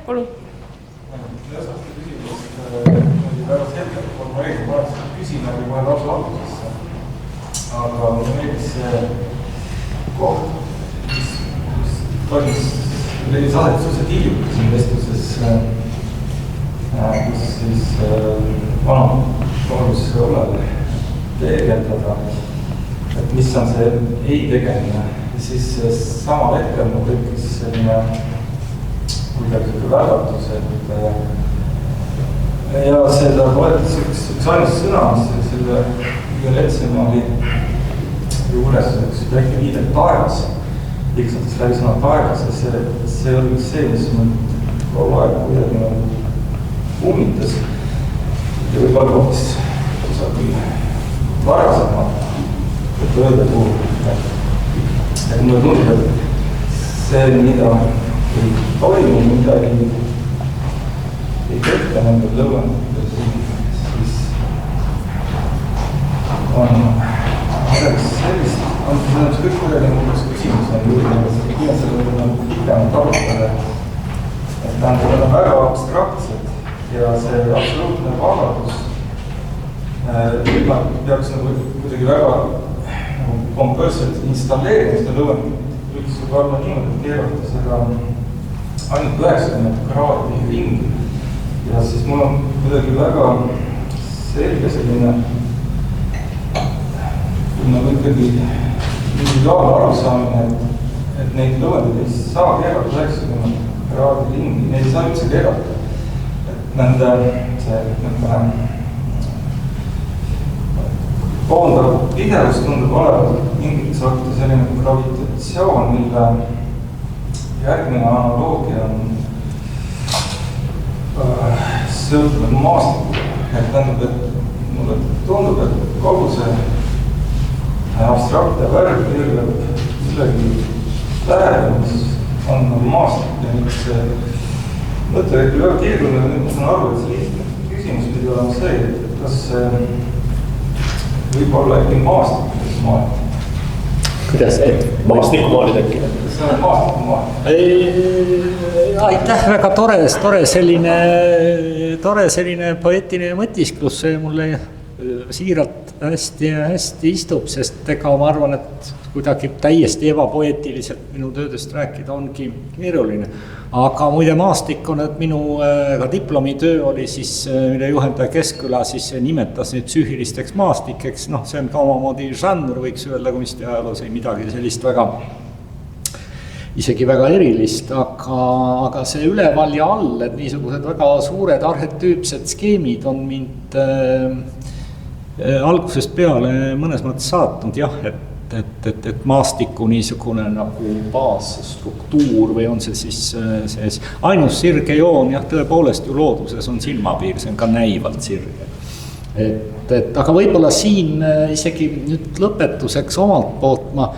Palun. Väga selgelt formuleerib, ma küsin nagu kohe lausa algusesse. Aga näiteks koht, mis leidis aset suhteliselt hiljuti siin vestluses, kus siis vanamorguse olele peegeldada, et mis on see ei tegemine. Ja siis samal hetkel mul tekkis selline kuidagi väärtus, ja seda võetas üks ainus sõna, mis selle Letsemaali juures üks väike viide taevas, lihtsalt läbi sõna taevas, ja see oli see, mis mul kogu aeg kuidagi ummitas ja võib-olla hoopis kusagil varasemalt, et öelda puhul. Et mulle tundub, et see, mida ei toimu, mida ei tehta nendel lõuendatel, siis on midagi sellist, on kõik kuidagi muudes küsimus on juurde, et kuidas sellele on pidanud arutada, et nad on väga abstraktsed ja see absoluutne vabadus peaks kuidagi väga kompöösselt installeerima seda lõuendit, võiks juba olla niimoodi, et keerata seda ainult 90 kraadi ringi. Ja siis mul on kuidagi väga selge selline ikkagi individuaalne arusaamine, et neid lõuendid ei saa keerata 90 kraadi ringi, neid ei saa üldse keerata. Et nende koondav pidevus tundub olevat mingit sorti selline gravitatsioon, mille järgmine analoogia on seotud maastikuga. Et tähendab, et mulle tundub, et kogu see abstraktne värv virgleb millegi lähedal, mis on maastik ja nüüd see mõte küll väga keeruline, nüüd ma saan aru, et see lihtne küsimus pidi olema see, et kas võib olla äkki maastikudes maailm. Kuidas, et maastikumaali tekkida? See on maastikumaal. Aitäh, väga tore selline poeetiline mõtisklus, see mulle siiralt hästi istub, sest ega ma arvan, et kuidagi täiesti ebapoeetiliselt minu töödest rääkida ongi keeruline. Aga muide maastik on, et minu diplomitöö oli siis, mille juhendaja Keskküla siis nimetas neid psüühilisteks maastikeks, noh, see on ka omamoodi žanr, võiks öelda, kunsti ajaloos ei midagi sellist isegi väga erilist, aga see üleval ja all, et niisugused väga suured arhetüüpsed skeemid on mind algusest peale mõnes mõttes saatnud jah, et maastiku niisugune nagu baasstruktuur või on see siis ainus sirge joon, jah, tõepoolest ju looduses on silmapiir, see on ka näivalt sirge. Aga võib-olla siin isegi nüüd lõpetuseks omalt poolt ma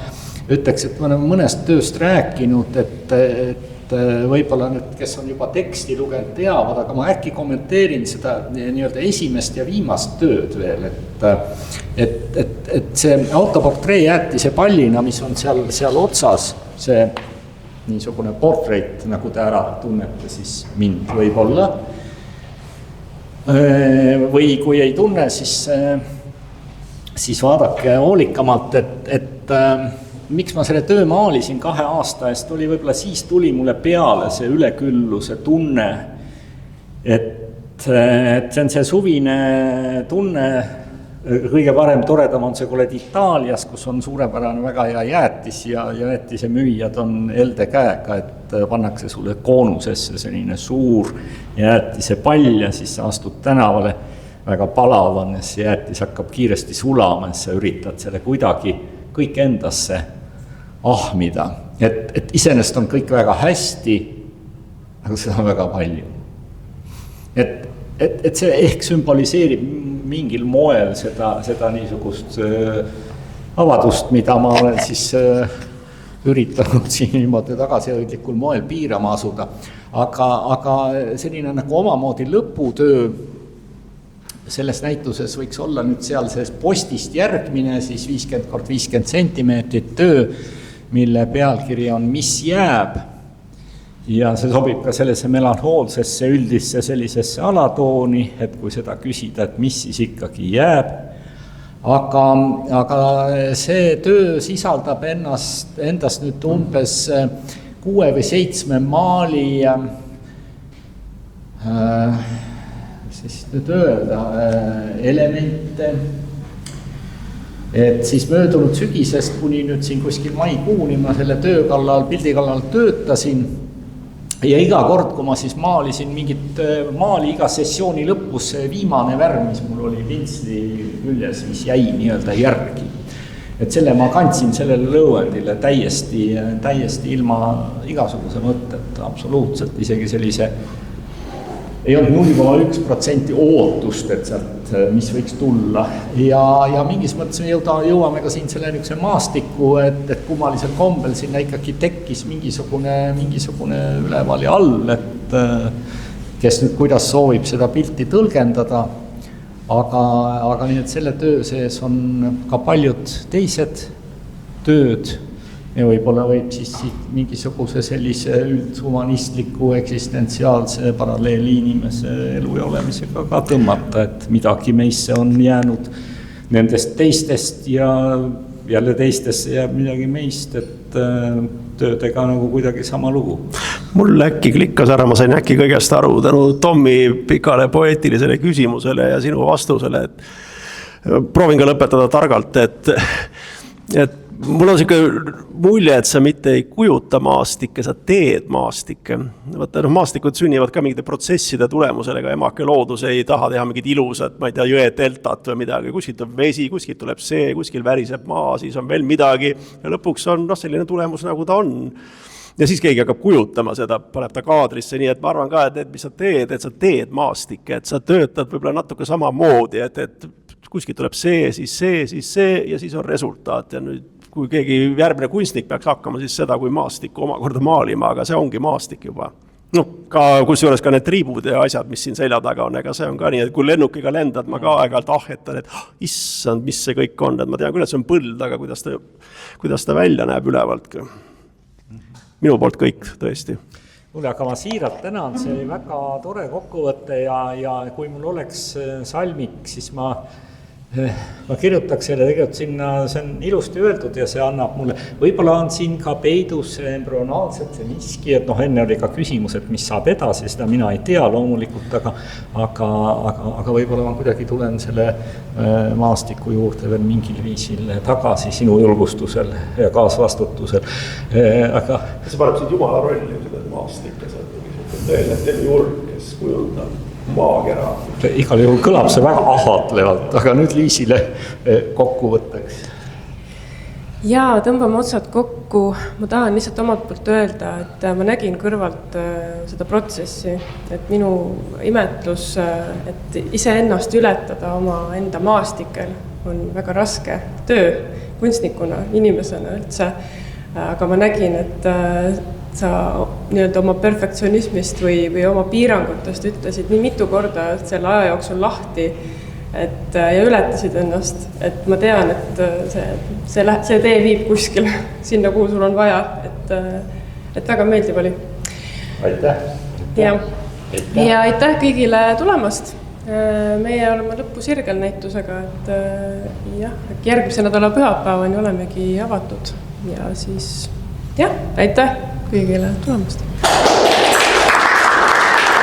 ütleks, et ma olen mõnest tööst rääkinud, et võib-olla nüüd, kes on juba teksti lugenud, teavad, aga ma äkki kommenteerin seda nii-öelda esimest ja viimast tööd veel, et see autoportree jäätise pallina, mis on seal otsas, see niisugune portrait, nagu te ära tunnete, siis mind võib-olla. Või kui ei tunne, siis vaadake hoolikamalt, et miks ma selle töö maalisin 2 aasta eest, oli võib-olla siis tuli mulle peale see ülekülluse tunne, et see on see suvine tunne, kõige parem, toredam on see, kui oled Itaalias, kus on suurepärane väga hea jäätis ja jäätise müüjad on elde käega, et pannakse sulle koonusesse selline suur jäätise pall ja siis sa astud tänavale, väga palav on ja see jäätis hakkab kiiresti sulama ja sa üritad selle kuidagi kõik endasse ahmida, et iseenesest on kõik väga hästi, aga seda on väga palju. Et see ehk sümboliseerib mingil moel seda niisugust vabadust, mida ma olen siis üritanud siin niimoodi tagasihoidlikul moel piirama asuda. Aga selline nagu omamoodi lõputöö selles näituses võiks olla nüüd seal sellest postist järgmine, siis 50 × 50 sentimeetrit töö, mille pealkiri on Mis jääb? Ja see sobib ka sellesse melanhoolsesse üldisse sellisesse alatooni, et kui seda küsida, et mis siis ikkagi jääb, aga see töö sisaldab endas nüüd umbes 6 või 7 maali siis nüüd öelda elemente. Et siis möödunud sügisest kuni nüüd siin kuskil maikuuni ma selle pildi kallal töötasin. Ja iga kord, kui ma siis maalisin mingit maali iga sessiooni lõpus, see viimane värv, mis mul oli pintsli küljes, mis jäi nii-öelda järgi. Et selle ma kandsin sellele lõuendile täiesti ilma igasuguse mõtet, absoluutselt isegi sellise ei olnud 0,1% ootust, et sealt mis võiks tulla. Ja mingis mõttes me jõuame ka siin selle niisuguse maastiku, et kummalisel kombel sinna ikkagi tekkis mingisugune üleval ja all, et kes nüüd kuidas soovib seda pilti tõlgendada. Aga nii, et selle töö sees on ka paljud teised tööd. Ja võib-olla võib siis mingisuguse sellise üldhumanistliku eksistentsiaalse paralleeli inimese elu ja olemisega ka tõmmata, et midagi meisse on jäänud nendest teistest ja jälle teistesse jääb midagi meist, et töödega nagu kuidagi sama lugu. Mul äkki klikkas ära, ma sain äkki kõigest aru tänu Tommi pikale poeetilisele küsimusele ja sinu vastusele, et proovin ka lõpetada targalt, et mul on selline mulje, et sa mitte ei kujuta maastikke, sa teed maastikke. Vaata, maastikud sünnivad ka mingite protsesside tulemusele, ega emake loodus ei taha teha mingid ilusad, ma ei tea, jõe deltat või midagi. Kuskilt tuleb vesi, kuskilt tuleb see, kuskil väriseb maa, siis on veel midagi. Ja lõpuks on selline tulemus, nagu ta on. Ja siis keegi hakkab kujutama seda, paneb ta kaadrisse, nii et ma arvan ka, et mis sa teed maastikke, et sa töötad võib-olla natuke sama moodi, et kuskilt tuleb see ja siis on resultaat ja nüüd kui keegi järgmine kunstnik peaks hakkama siis seda kui maastikku omakorda maalima, aga see ongi maastik juba. Ka kusjuures ka need triibud ja asjad, mis siin selja taga on, ega see on ka nii, et kui lennukiga lendad, ma ka aeg-ajalt ahetan, et issand, mis see kõik on, et ma tean küll, et see on põld, aga kuidas ta välja näeb ülevalt. Minu poolt kõik, tõesti. Kuule, aga ma siiralt tänan, see oli väga tore kokkuvõte ja kui mul oleks salmik, siis ma kirjutaks selle tegelikult sinna, see on ilusti öeldud ja see annab mulle, võib-olla on siin ka peidus embrüonaalselt see miski, et enne oli ka küsimus, et mis saab edasi, seda mina ei tea loomulikult, aga võib-olla ma kuidagi tulen selle maastiku juurde veel mingil viisil tagasi sinu julgustusel ja kaasvastutusel. Aga see paneb siin jumala rolli, seda maastikke, see tõeline temjurg, kes kujundab maakera. Igal juhul kõlab see väga ahatlevalt, aga nüüd Liisile kokku võttaks. Jaa, tõmbame otsad kokku. Ma tahan lihtsalt omalt poolt öelda, et ma nägin kõrvalt seda protsessi, et minu imetlus, et iseennast ületada oma enda maastikel on väga raske töö kunstnikuna, inimesena üldse. Aga ma nägin, et sa nii-öelda oma perfektsionismist või oma piirangutest ütlesid nii mitu korda selle aja jooksul lahti ja ületasid ennast, et ma tean, et see tee viib kuskil sinna, kuhu sul on vaja, et väga meeldiv oli. Aitäh! Ja aitäh kõigile tulemast! Meie oleme lõpusirgel näitusega, et järgmise nädala pühapäevani olemegi avatud ja siis aitäh kõigile tulemast!